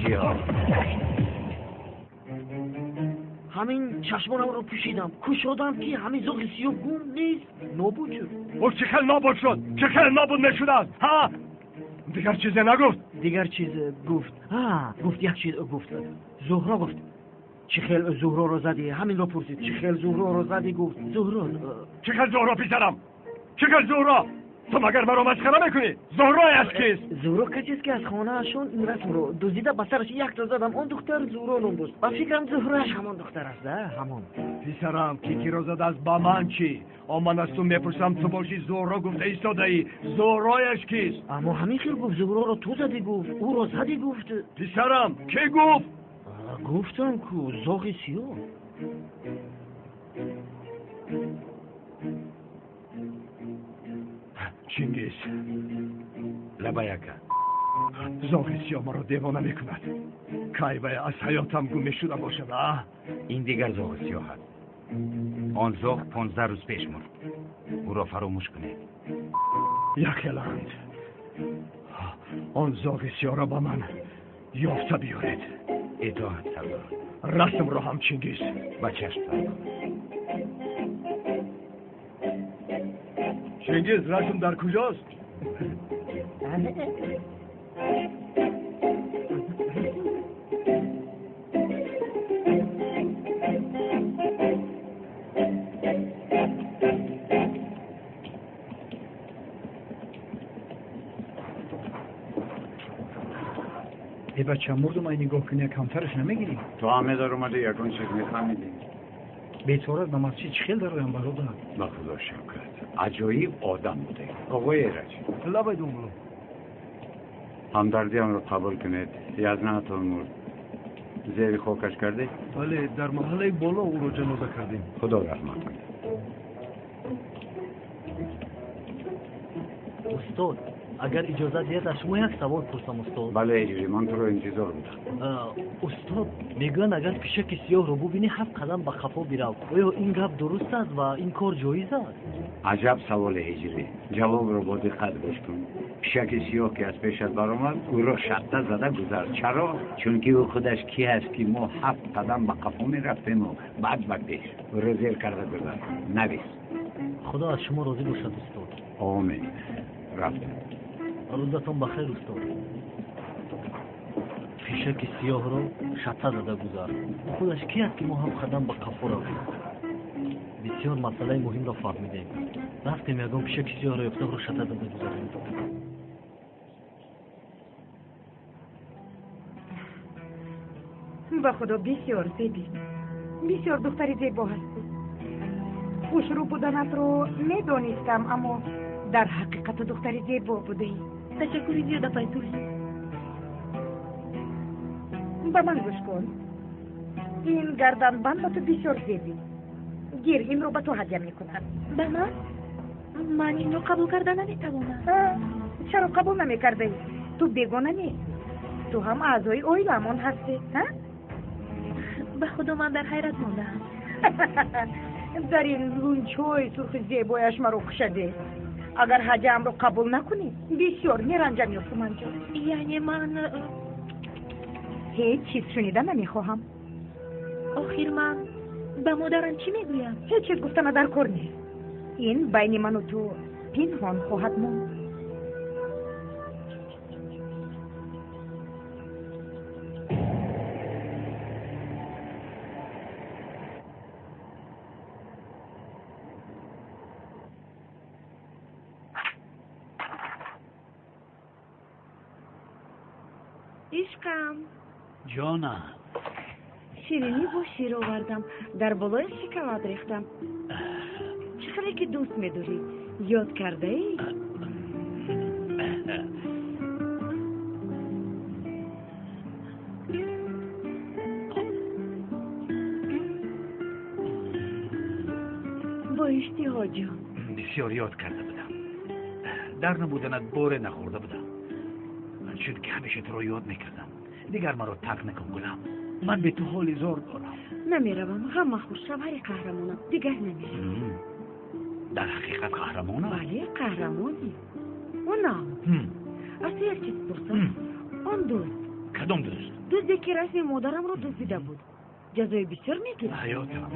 سیاه ҳамин чашмонамро пӯшидам, кушодам ки ҳамин зоғи сиёҳ гум нест, нобуд шуд. او چی خیلی نابود شد؟ چی خیلی نابود نشدن؟ ها؟ دیگر چیزی نگفت؟ дигар чиз гуфт. гуфт, як чиз гуфт. зуҳро гуфт. چی خیل زهرا زدی؟ همین رو پرسید. چی خیل زهرا زدی؟ گفت زهرا. چی خیل زهرا پیسرم؟ چی خیل زهرا؟ تو مگر مرا مسخره میکنی؟ زهرا از کیست؟ زهرا کسیست که از خانه‌شون این رسم رو دزدیده، به سرش یک تا زدم. اون دختر زهرا نام داشت. با فکرم زهراش همان دختر است. همان. پیسرم کی رو زد از با من چی؟ من از تو میپرسم تو باشی زهرا گفته ایستاده ای. زهرایش کیست؟ اما همین خیل گفت زهرا رو تو زدی گفت. او رو زدی گفت. پیسرم کی گفت؟ گفتم کو زاغ سیاه. چینگیز لبایکه زاغ سیاه ما رو دیوانه میکند. کایوه از حیاتم گم شده باشد. این دیگر زاغ سیاه هست. آن زاغ 15 روز پیش مرد. او را فراموش کنید. یکلند آن زاغ سیاه را با من یافته بیارید. اطاعت سردار. رسم را هم چینگیز. با چشم سردار. چینگیز رسم در کجاست؟ ای بچه مردم این نگاه کنی کمترش نمیگیری؟ تو همه در اومده یکون چیز میفهمیدی؟ بیتورت به مسجد چی خیل دارم برادر؟ با خدا شکرت. عجایب آدم بوده. آقای ایرج لبای دوملو همدردی هم رو قبول کنید. یزنهتون مرد. زیر خوکش کرده؟ بله در محله بالا او رو جنازه کردیم. خدا رحمت کنه. استاد اگر اجازه دید از شما یک سوال پرسم استاد. بله ایجوری من تو رو انتظار بودم. استاد میگن اگر پیشک سیاه رو ببینی 7 قدم به خفا بیرو. آیا این گپ درست است و این کار جایز است؟ عجب سوال ایجوری. جواب رو با دقت گوش کن. پیشک سیاه که از پیشت برآمد او را شطه زده گذر. چرا؟ چون که او خودش کی هست که ما 7 قدم به خفا میرفتیم و بعد بکدش او را زیر کرده گذر. نویس. خدا از شما راضی باشد استاد. آمین. رفتیم. روزتون بخیر استاد. پیشک سیاه رو شطه زده گذار. خودش کی است که ما هم قدم به قفا رفتیم؟ بسیار مسئله مهم را فهمیدیم. رفتیم یگان پیشک سیاه رو یافته رو شطه زده گذاریم. به خدا بسیار زیبی، بسیار دختری زیبا هستی. خوشرو بودنت رو میدانستم، اما در حقیقت دختری زیبا بوده ای. تشکری زیاده فیتوش. به من گوش کن. این گردن بند به تو بسیار زیبی. گیر، این رو به تو هدیه میکنم. به من؟ من این رو قبول کرده نمیتوانم. چرا قبول نمیکرده ای؟ تو بیگانه نیست. تو هم اعضای اویلمان هستی. به خدا من در حیرت ماندم. در این لونچوی سرخ زیبایش مرا کشده. اگر حجم رو قبول نکنی بسیار میرنجم میفتم آنجا. یعنی من هیچ چیز شنیدن نمیخواهم. آخر من به مادرم چی میگویم؟ هیچ چیز گفتن در کار نیست. این بین من و تو پنهان خواهد موند. عشقم جانم شیرینی با شیر آوردم، در بالای شکلات ریختم. چقدر که دوست می‌داری؟ یاد کرده ای؟ با اشتها جان. بسیار یاد کرده بودم. در نبودنت باره نخورده بودم. چون که همیشه تو رو یاد میکردم. دیگر مرا تق نکن گلم. من به تو حال زار دارم. نمیروم، غم مخور، شوهر قهرمانم. دیگر نمیروم. در حقیقت قهرمانم؟ بله قهرمانی. اونم از تو یک چیز پرسم. اون دوست کدام دوست؟ دوستی که رسم مادرم رو دزدیده بود. جزای بسیار میگیره. حیاتم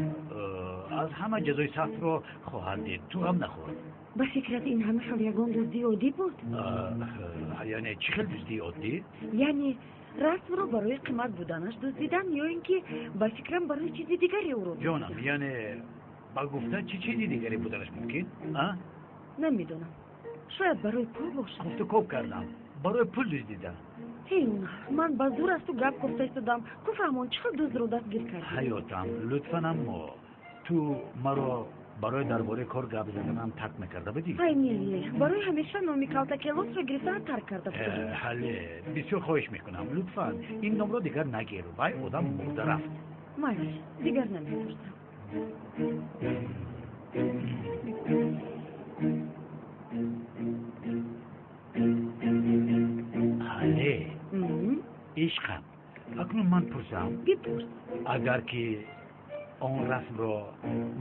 از همه جزای سخت رو خواهد دید. تو هم نخور. به فکرت این همه خیلی یگان دزدی عادی بود؟ یعنی چی خیلی دزدی عادی؟ یعنی رسم رو برای قیمت بودنش دزدیدن یا اینکه به فکرم برای چیزی دیگری او رو جانم یعنی با گفتن چه چیزی دیگری بودنش ممکن؟ نمیدونم، شاید برای پول باشه. گفت کوب کردم برای پول دزدیدن. هیونه من با زور از تو گپ گفته ایستادم. گفتم چقدر دزد رو دستگیر کردی؟ حیاتم لطفاً اما تو مرا برای درباره کار گپ زدنم ترک نکرده بودی؟ نیه برای همیشه نامی کالتا کلاس رو گرفتن ترک کرده بودی. حله بسیار خواهش میکنم لطفاً این نام رو دیگر نگیر. وای آدم مرده رفت. مایش دیگر نمیپرسم. حله عشقم اکنون من پرسم بپرس. اگر که آن رسم را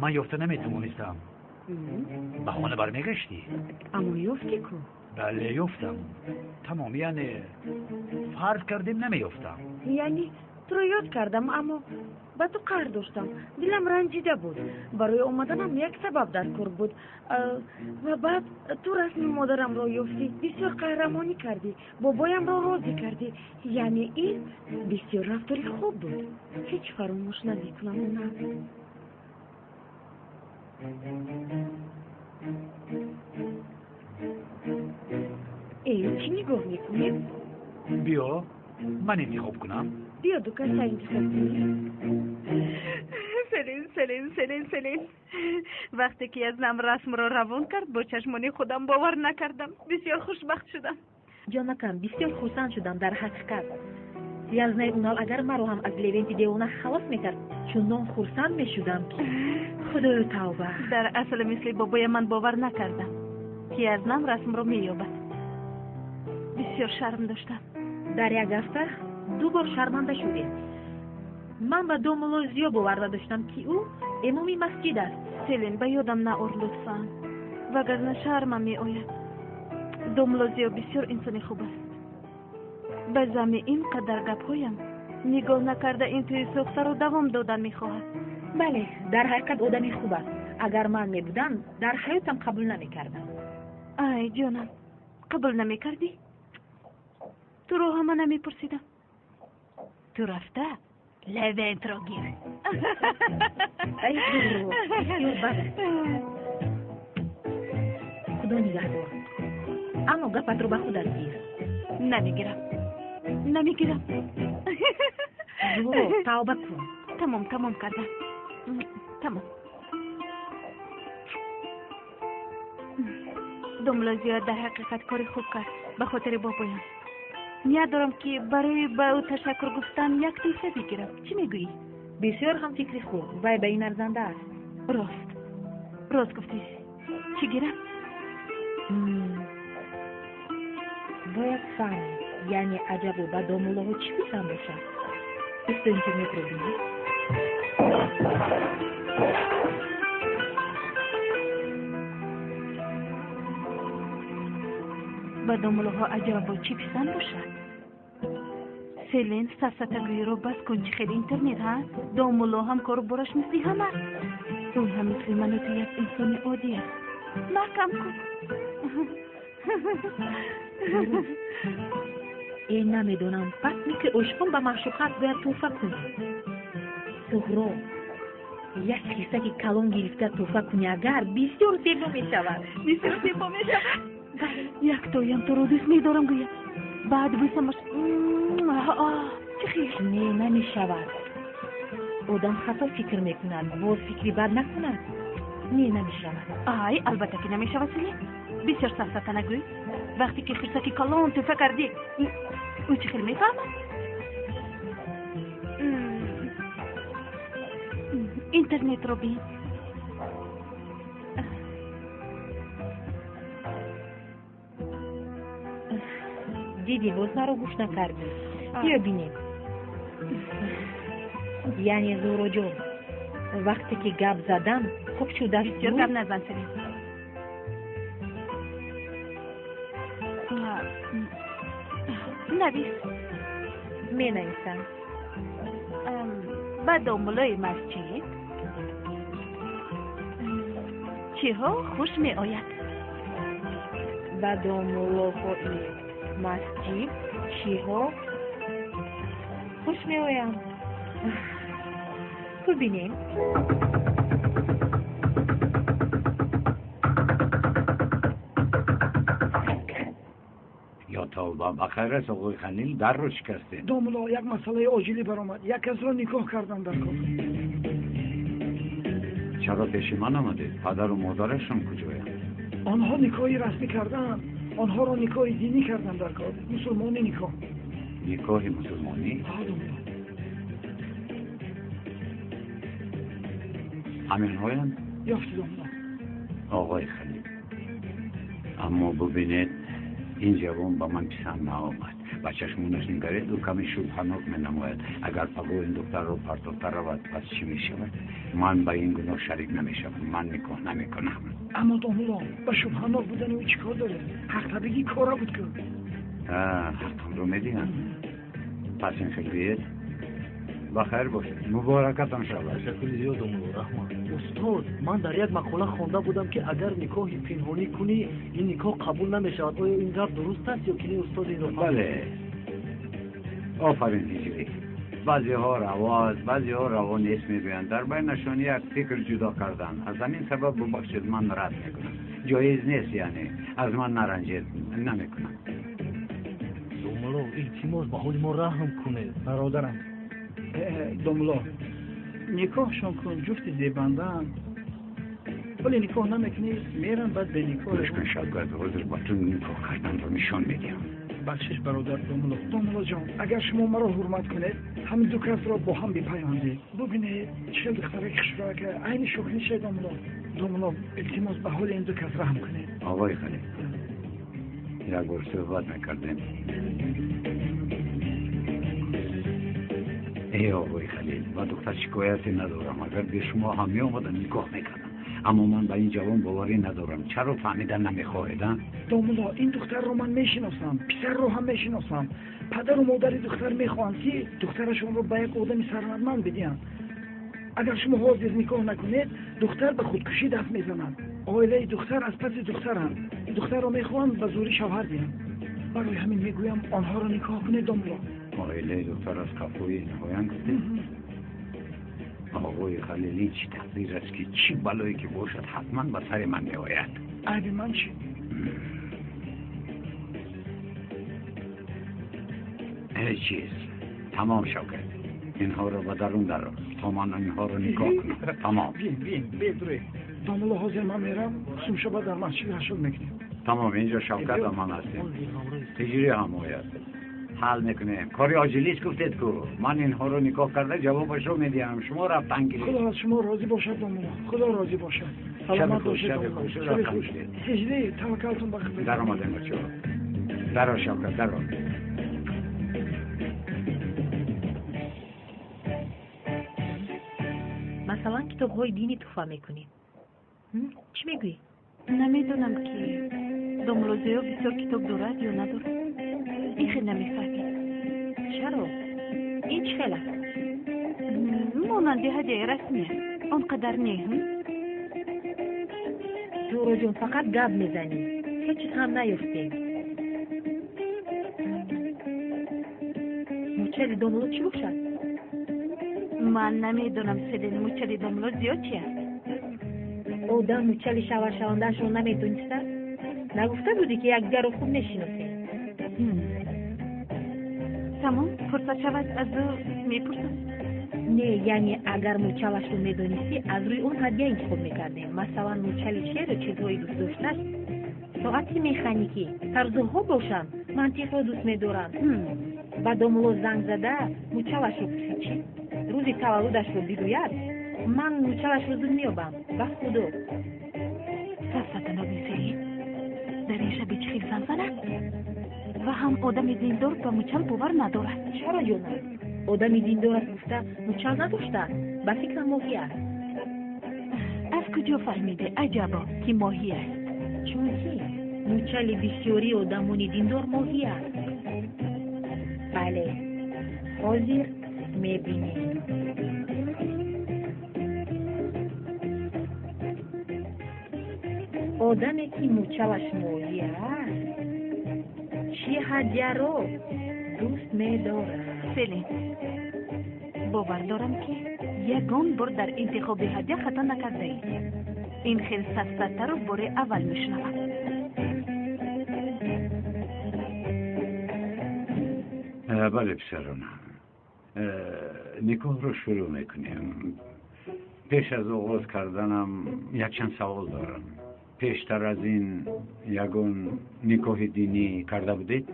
من یافته نمیتوانستم به خانه برمیگشتی؟ اما یافتی کو؟ بله یافتم. تمام یعنی فرض کردیم نمیافتم. یعنی تو رو یاد کردم اما با تو قهر داشتم. دلم رنجیده بود. برای اومدنم یک سبب در کار بود. و بعد تو رسم مادرم رو یافتی. بسیار قهرمانی کردی. بابایم رو راضی کردی. یعنی این بسیار رفتاری خوب بود. هیچ فراموش نمیکنم اونم. ای چی نگاه میکنی؟ بیا من انتخاب کنم. بیا دو کسا انتخاب کنی. سلین وقتی که از نم رسم را روان کرد با چشمانی خودم باور نکردم. بسیار خوشبخت شدم. جانکم بسیار خرسند شدم در حقیقت. یزنه اونال اگر مرا هم از لیونتی دیونه خلاص میکرد چون خرسند میشدم که خدای توبه. در اصل مثل بابای من باور نکردم که از نم رسم را مییابد. بسیار شرم داشتم. در یک هفته 2 بار شرمنده شدیم. من به 2 ملازیا باور داشتم که او امامی مسجد است. سلین به یادم نآور لطفاً وگرنه شرمم می آید. 2 ملازیا بسیار انسانی خوب است. به زمین اینقدر گپ‌هایم نگاه نکرده این توی سوخته رو دوام دادن میخواهد. بله در حقیقت آدمی خوب است. اگر من میبودم در حیاتم قبول نمیکردم. ای جانم قبول نمیکردی؟ تو رو همه نمیپرسیدم. تو رفته لونت را گیر. ای برو بسیار بده. خدا نگهدار. اما گپت رو به خودت گیر. نمیگیرم. برو توبه کن. تمام کردم. تمام. دملا زیاد در حقیقت کاری خوب کرد به خاطر بابایم. نیت دارم که برای به او تشکر گفتن یک تیفه بگیرم. چی میگویی؟ بسیار هم فکری خوب. وای به این ارزنده است. راست گفتی. چی گیرم؟ باید فهم یعنی عجب و به داموله ها چی بیسم باشد؟ بسته اینترنت رو بینید. به داملوها عجب با چی پسند باشد. سیلین سرسطگوی رو بس کن چه خیلی اینترنت ها. داملو هم کارو براش مثلی همه. اون هم مثل من و تو یک انسان عادی است. محکم کن. این نمیدونم پس مثل عشقان به معشوقت باید توفه کنی. سهراب یک کیسه که کلون گرفته توفه کنی اگر بسیار زیبا می شود. بسیار زیبا می شود. یک تویم تو رو دوست می دارم گویم. بعد بسمش چه خیلی؟ نه نمی شود. آدم خطا فکر می کند باز فکری بد نکند. نه نمی شود. آی البته که نمی شود سیلی. بسیار سرسطه نگوی. وقتی که خیسه که کلون توفه کردی او چه خیلی می فهمد؟ اینترنت رو بین. دیدی باز مرا گوش نکردی. بیا بینیم. یعنی زورو جون وقتی که گپ زدم خوب شده است. بسیار گپ نزن سیلی. نویس. می نویسم. به داملوی مسجد چی ها خوش می آید؟ به داملوی مسجد چی ها خوش می آید؟ ببینیم. یا توبه بخیر است آقای خلیل در رو شکسته. داملا یک مسئله عاجلی برآمد. یک کس را نکاح کردن در کار. چرا پیش من آمده؟ پدر و مادرشون کجایند؟ آنها نکاحی رسمی کردن. آنها را نکاح دینی کردن در کار. مسلمانی نکاح. نکاح مسلمانی؟ همین هایند؟ یافتی داملا. آقای خلیل اما ببینید این جوان با من پسند نآمد. با چشمونش نگرید و کمی شبهناک می‌نماید. اگر پگاه این دختر رو پرتافتر رود پس چی می‌شود؟ من با این گناه شریک نمی‌شوم. من نکاح نمی‌کنم. اما داملا با شبهناک بودن او چیکار داره؟ حق طبیعی کارا بود که حقم رو می‌دین. پس این خیلیت بخیر باشید. مبارکتان شود. تشکر زیاد داملو رحمان. استاد من در یک مقاله خوانده بودم که اگر نکاح پنهانی کنی این نکاح قبول نمیشود. آیا این گپ درست است یا که نه استاد این رو؟ بله آفرین هیچی. بعضی ها رواز بعضی ها روا نیست میگویند. در بینشان یک فکر جدا کردن. از همین سبب ببخشید من رد میکنم. جایز نیست یعنی از من نرنجید نمیکنم. داملو التماس به حال ما رحم کنه برادرم. داملا نکاحشون کن جفت زیبندن ولی نکاح نمیکنی میرن بعد به نکاح بشکن شاید حضور با تو نکاح کردن رو نشان میدیم. بخشش برادر داملا جان اگر شما مرا حرمت کنید همین دو کس را با هم بپیوندید. ببینید چه دختره کشورا که عین شوخی شه. داملا التماس به حال این دو کس رحم کنید. آقای خلیل یک بار صحبت میکردیم. ای آقای خلیل با دختر شکایتی ندارم. اگر به شما هم می آمدن نکاح میکردم. اما من به این جوان باوری ندارم. چرا فهمیدن نمیخواهیدن؟ داملا این دختر رو من میشناسم. پسر رو هم میشناسم. پدر و مادر دختر میخوان که دخترشون رو به یک آدم سرمند بدین. اگر شما حاضر نکاح نکنید دختر به خودکشی دست میزنند. عائله دختر از پس دخترند. دختر رو میخوان به زوری شوهر دین. برای همین میگویم آنها رو نکاح کنید داملا. عائله دختر از کفوی نهایان گفته؟ آقای خلیلی چی تقدیر است که چی بلایی که باشد حتما به سر من می آید. عیب من چی؟ هیچ چیز تمام شد. اینها رو به درون درار تا من اینها رو نکاح کنم. تمام. بین بدروی داملا حاضر من میرم سومشبه در مسجد هشل میکنیم. تمام اینجا شوکت و من هستیم. تجری هم آید حل میکنیم. کاری عاجلیست گفتید که من اینها رو نکاح کرده جوابش رو میدیم. شما رفتن گیرید. خدا از شما راضی باشد داملا. خدا راضی باشد. سلامت باشید داملا. شب خوش. هجری توکلتون به خدا. در آمدیم بچه در شوکت در مثلا کتاب‌های دینی تحفه میکنی. چی میگویی؟ نمیدونم که داملوزیو بسیار کتاب دارد یا ندارد. این خیلی نمیفهمید. چرا؟ این چه خیلی؟ مانند هدیه رسمیه. آنقدر نه. زورو جون فقط گپ میزنی. هیچ چیز هم نیفتیم. موچلی داملو چی بخشد؟ من نمیدونم سیدین موچلی داملوزیو چیه؟ آدم موچلی شوندهش رو نمیدونسته؟ نگفته بودی که یک رو خوب نشینوسی؟ تمام فرصت شود از او میپرسم. نه یعنی اگر موچلش رو میدونستی از روی اون هدیه انتخاب میکردیم. مثلا موچلی چیه رو چیزهایی دوست داشتش؟ ساعتی مکانیکی ترزوها باشن منطق رو دوست میدارن. با داملو زنگ زده موچلش رو پرسید چی؟ روزی تولدش رو بگوید من موچلش رو زود میابم. به خدا فرصت نبیسی در این شب چخیل زنزنه و هم آدم دیندار به موچل باور ندارد. چرا جانم؟ آدم دیندار است گفته موچل نداشته؟ به فکر ماهی است. از کجا فهمیده عجبا که ماهی است؟ چون که موچل بسیاری آدمان دیندار ماهی است. بله حاضر میبینیم. آدمی که موچلش ماهی است چی هدیه رو دوست می‌دارد؟ سلیم باور دارم که یگان بار در انتخاب هدیه خطا نکرده ای. این خیلی سست‌تر رو بار اول میشنوم. بله پسرانم، نکاح رو شروع میکنیم. پیش از آغاز کردنم یک چند سوال دارم. پیشتر از این یگان نکاح دینی کرده بودید؟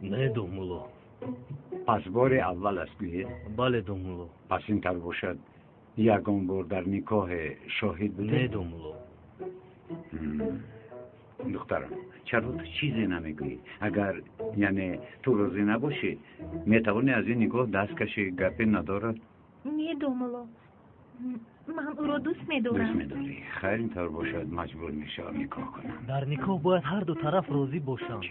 نه دومولو. پس بار اول است گویید؟ بله دومولو. پس این طور باشد یگان بار در نکاح شاهد بودید؟ نه دومولو. دخترم چرا تو چیزی نمیگویی؟ اگر یعنی تو راضی نباشی میتوانی از این نکاح دست کشی؟ گپی ندارد؟ نه دومولو من او را دوست میدارم. دوست میداری؟ خیر این طور باشد مجبور میشم نکاح کنم. در نکاح باید هر دو طرف راضی باشند.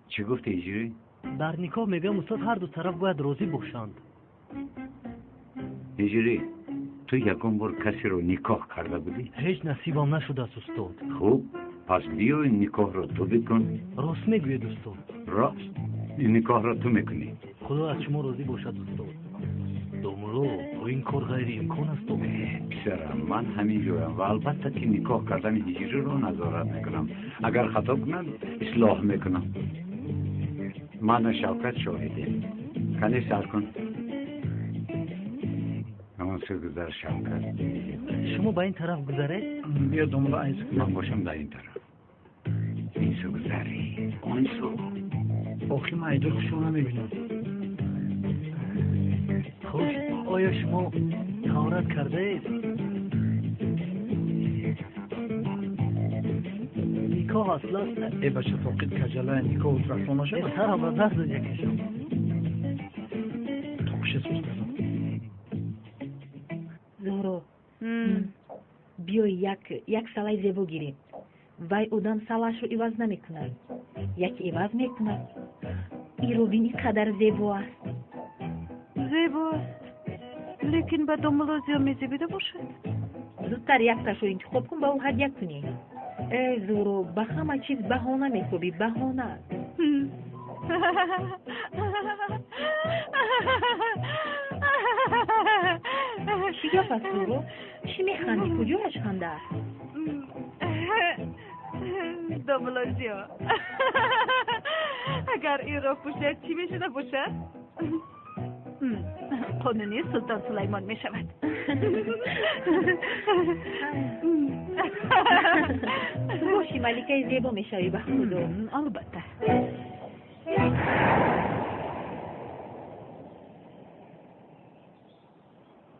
چی گفتی ایجوری؟ در نکاح میگم استاد هر دو طرف باید راضی باشند. ایجوری تو یکم بار کسی رو نکاح کرده بودی؟ هیچ نصیبم نشده است استاد. خوب پس بیا این نکاح رو تو بکن. راست میگوید استاد. راست این نکاح رو تو میکنی. خدا از شما راضی باشد استاد. دومولو تو این کار غیر امکان است. پسرم من همین جویم و البته که نکاح کردن هجری رو نظارت میکنم. اگر خطا کنم اصلاح میکنم. من شوکت شاهدیم. کنی سر کن. اما سر گذر شوکت. شما با این طرف گذرید؟ بیا دومولو عیز من باشم در این طرف. این سو گذری. اون سو. آخی من ایدر خوشو نمیبینم. خوش آیا شما تهارت کرده اید؟ نکاح اصل است. ای بچه فاقید کجله نکاح اترسان نشد. سر هم درد یکیشم. تو کشه سوز کردم. زورو بیا یک سلای زیبا گیریم. وای آدم سلاش رو عوض نمیکند. یکی عوض میکند. این رو بینی قدر زیبا است. زیبا است لیکن به داملوزیو میزیبیده باشد. زودتر یک تاشو انتخاب کن با او هدیه کنی. ای زورو به همه چیز بهانه میکوبی. بهانه چی گفت است زورو؟ چی میخندی؟ کجایش خنده است؟ داملوزیو اگر این را پوشد چی میشده باشد؟ قانونی سلطان سلیمان می شود. باشی ملکه زیبا می شوی به خدا. البته.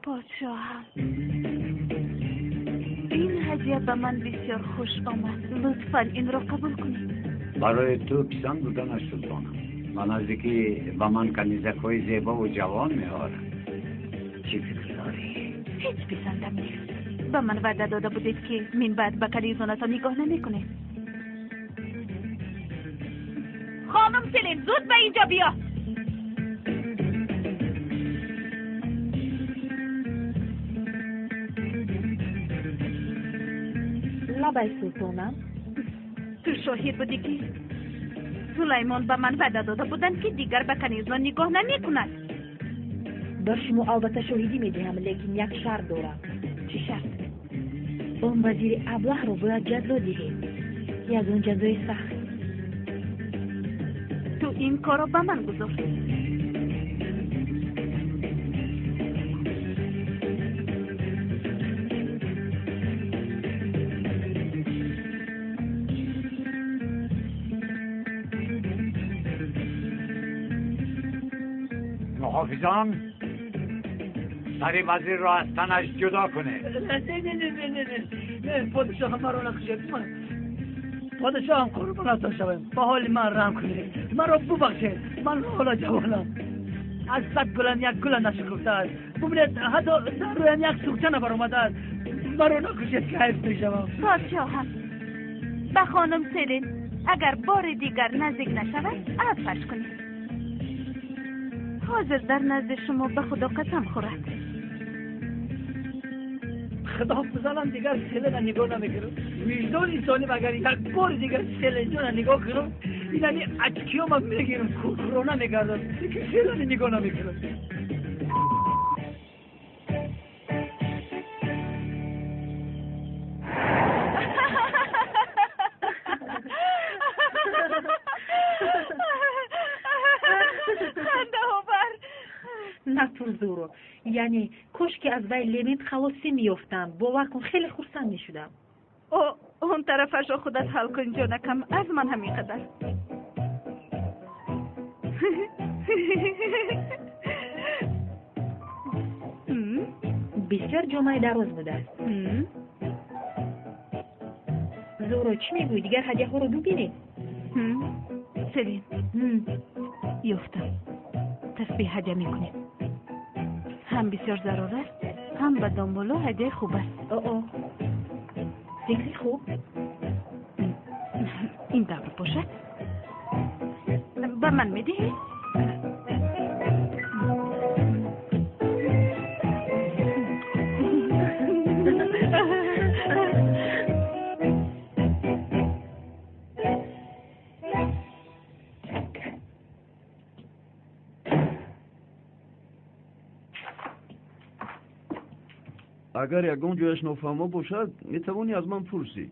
پادشاهم این هدیه به من بسیار خوش آمد. لطفا این را قبول کنید. برای تو پسند بودن سلطانم. من از که با من کنیزک های زیبا و جوان می‌آورد. چی فکر داری؟ هیچ پسندم نیست. به من وعده داده بودید که من بعد به کنیزانتان نگاه نمیکنید. خانم سلین زود به اینجا بیا. لبای سلطانم تو شاهد بودی که سلیمان به من وعده داده بودن که دیگر به کنیزان نگاه نمی کند. در شما البته شاهدی میدهم، لیکن یک شرط دارم. چی شرط؟ اون وزیر ابله رو باید جزا دهیم، یگان جزای سخت. تو این کارو به من گذار. محافظان سری وزیر را از تنش جدا کنه. نه پادشاه مرا نکشید. پادشاه هم قربانتان شوم. به حال من رحم کنید. مرا ببخشید. من حالا جوانم. از صد گلم یک گل نشکفته است. ببینید حتی در رویم یک سوخته نبرآمده است. مرا نکشید که حیف میشوم. پادشاهم به خانم سلین اگر بار دیگر نزدیک نشود عفوش کنید. حاضر در نزد شما به خدا قسم خورد. خدا بزنم دیگر سلین نگاه نمیکنم. وجدان انسانی اگر یک بار دیگر سلین جان نگاه کنم، یعنی اچکیام هم میگیرم، کورکورانه میگردم که سلین نگاه نمیکنم. نطور زورو، یعنی کاش که از وی لیمنت خلاصی میافتم. باور کن خیلی خرسند میشدم. اون طرفش رو خودت حل کن جانکم، از من همین قدر. بسیار جامعه دراز بوده است. زورو چی میگوی؟ دیگر هدیه ها رو ببینید. سلین یفتم تسبیح هدیه میکنیم. هم بسیار ضرور است، هم به دنبال هدیه خوب است. فکری خوب؟ این دور باشد به من میدهی؟ اگر یکم جایش نفهمه باشد میتوانی از من پرسی.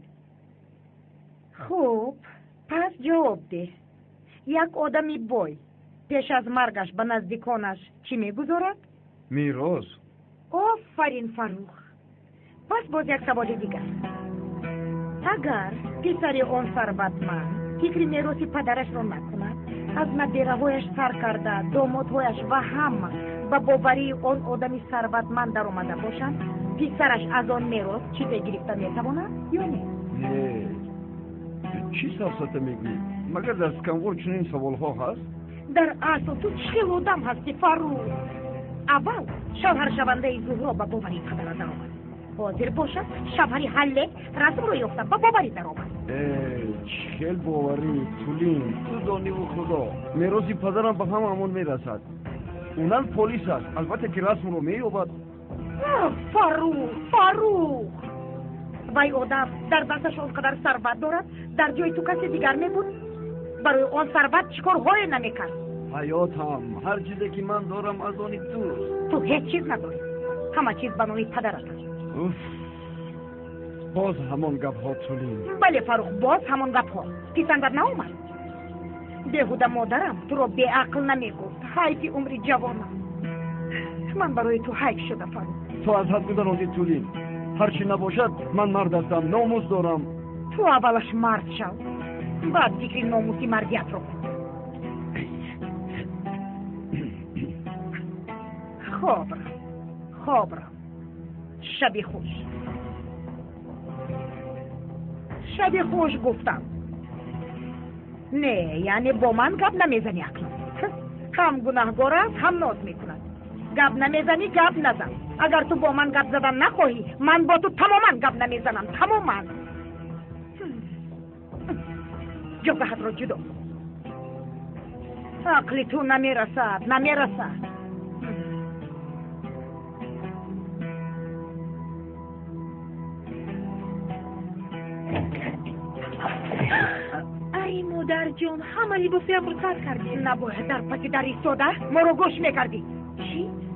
خوب پس جواب ده. یک آدمی بای پیش از مرگش به نزدیکانش چی میگذارد؟ میراث. آفرین فروخ. پس باز یک سوال دیگر. اگر پسر آن ثروتمند فکر میراث پدرش را نکند، از مدیرهایش سر کرده دامادهایش و همه به باوری آن آدمی ثروتمند در آمده باشند، پسرش از آن میراث چیزی گرفته میتواند یا نه؟ نه. چی سفسطه میگویی؟ مگر در سکنور چنین سوالها هست؟ در اصل تو چه آدم هستی فروخ؟ اول شوهر شونده زهرا به باوری پدر در آمد. حاضر باشد شوهری حلک رسم رو یافته به باوری در آمد. چخیل باوری تولین تو دانی و خدا میراث پدرم به همون میرسد. اونم پلیس است، البته که رسم رو مییابد. فروخ وای آدم در دستش اونقدر ثروت دارد، در جای تو کسی دیگر میبود برای آن ثروت چیکارهای نمیکرد. حیاتم هر چیزی که من دارم از آن توست. تو هیچ چیز نداری، همه چیز به نوع پدرت است. باز همان گپ ها تولین. بله فروخ، باز همان گپ ها. پیسندر ناومد. بیهوده مادرم تو رو بی عقل نمیگفت. حیفی عمری جوانم. من برای تو حیف شده فروخ. تو از حد گذراندی تولین. هرچی نباشد من مرد هستم، ناموس دارم. تو اولش مرد شو، بعد فکر ناموسی مردیت رو کن. خواب را شبی خوش گفتم. نه یعنی با من گپ نمیزنی اکنون. هم گناهگار است هم ناز میکند. گپ نمیزنی گپ نزن. اگر تو با من گپ زدن نخواهی من با تو تماما گپ نمیزنم. تماما جبهت رو جدا. عقلی تو نمیرسد. ای مادر جان همه لباسیم رو سر کردی. نباید در پاکی در ایستاده ما رو گوش میکردی.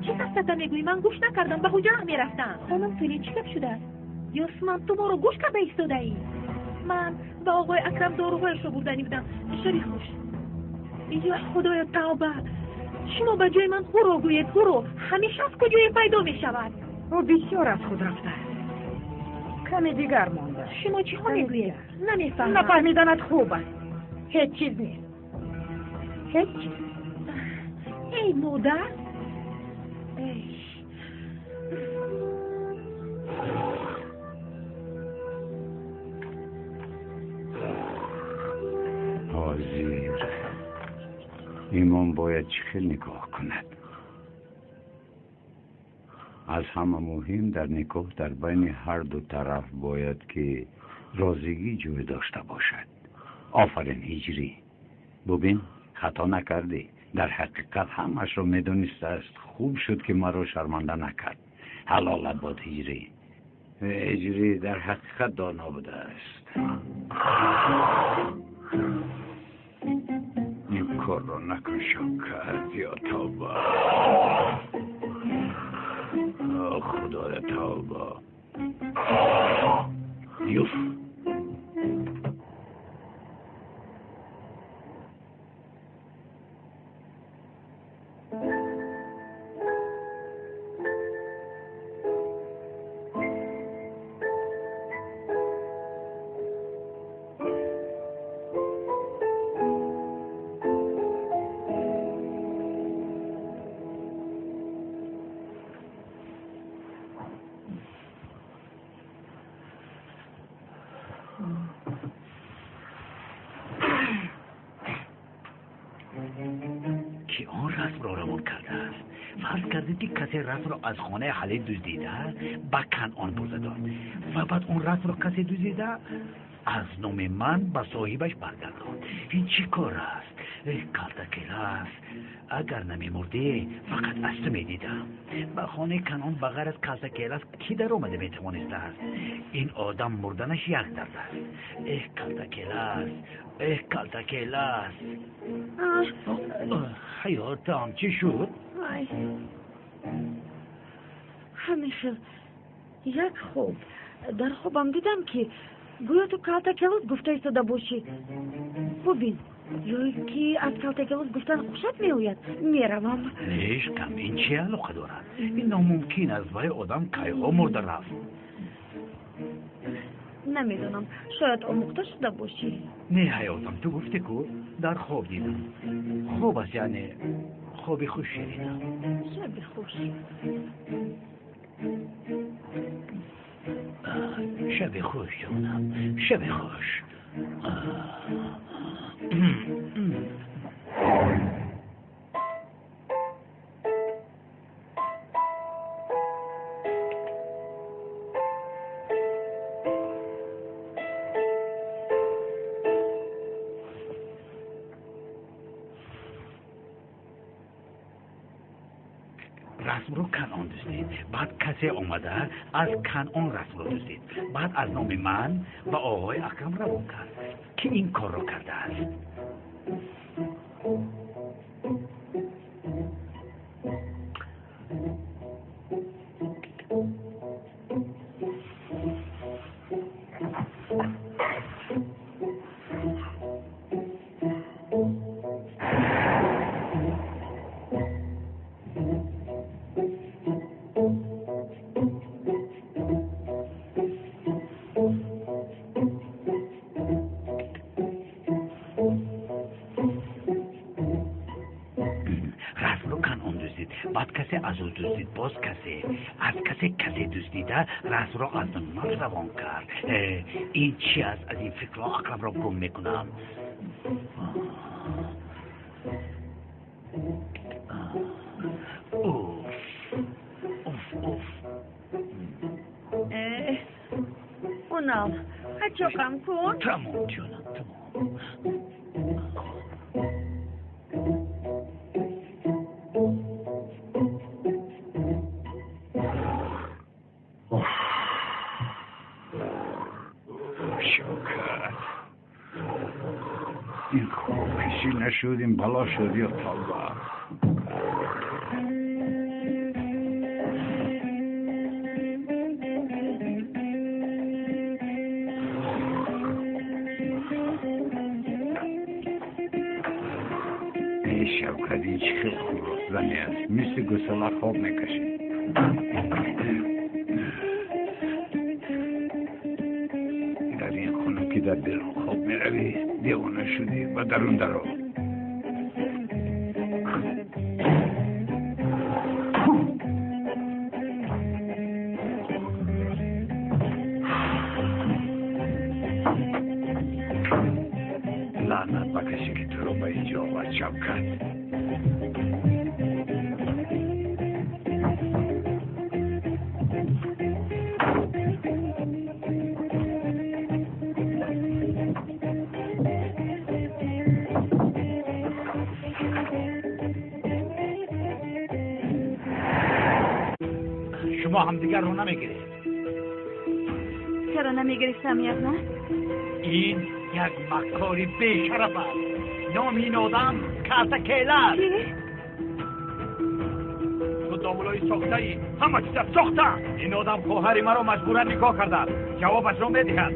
چی قصد میگویی؟ من گوش نکردم، به کجا میرفتم؟ خانم فعلی چی گپ شده؟ یاسمن تو ما رو گوش کرده ایستاده ای؟ من به آقای اکرم داروهایش رو بردنی بودم. شری خوش. یا خدایا توبه. شما به جای من هورو گوید هورو. همیشه از کجای پیدا می شود؟ او بسیار از خود رفته. کمی دیگر مانده. شما چی ها میگوید؟ نمیفهمم. نفهمیدنت خوب است. هیچ چیز نیست. هیچ چیز. ای مادر. حاضر ایمان باید چه خیلی نگاه کند. از همه مهم در نکاح در بین هر دو طرف باید که رازگی جای داشته باشد. آفرین هجری. ببین خطا نکردی. در حقیقت همش رو میدونسته است. خوب شد که مرا شرمنده نکرد. حلالت باد هجری. هجری در حقیقت دانا بوده است. این کار رو نکن شکر یا توبه. خدای توبه. یوف. که آن رسم را روان کرده است. فرض کردید که کسی رسم را از خانه حلیل دزدیده به کنعان برده داد و بعد اون رسم را کسی دزدیده از نام من به صاحبش برگرداند. این چی کار است؟ کلتکل است. اگر نمیمردی فقط از تو میدیدم. به خانه کنعان بغیر از کلتکل است کی در آمده میتوانسته است؟ این آدم مردنش یک درد است. کلتکل است. کلتکل است. حیاتم چی شد؟ همیشه یک خوب در خوبم دیدم که گویا تو کلتکلوس گفته ایستاده باشی. ببین جایی که از کلتکلوس گفتن خوشت میآید میروم. نیش کم این چی علاقه دارد؟ این ناممکن است برای آدم کیها مرده رفت. نمیدونم شاید آموخته شده باشی. نه حیاتم تو گفته کو در خواب دیدم. خوب است یعنی خوابی خوش شنیدم. شب خوش. شب خوش جانم. شب خوش. رسم رو کنعان دزدید. بعد کسی آمده از کنعان رسم رو دزدید. بعد از نام من و آقای اکرم روان کرد که این کار رو کرده است. بعد کسی از او دزدید. باز کسی از کسی دزدیده رسم را از من روان کرد. این چی است؟ از این فکر اکرم را گم میکنم. اونم هچه کم کن. تمام جانم تمام. شوکت این خوب کشی نشد این بلا شد یا طلبه ای شوکت این چه خیلی خوب زنی است مثل گسله خواب میکشی در این خونه که در دل خواب میروی دیوانه شدی و درون درو لعنت بکشی که تو رو به اینجا آورد شوکت شما هم دیگر رو نمیگیرید. چرا نمیگیری سمیت نه؟ این یک مکاری بیشرف است. نام این آدم کارت کیله است. چی؟ تو دامولای ساخته ای همه چیز ساخته. این آدم خواهر مرا مجبورا نکاح کرده. جوابش را میدهد.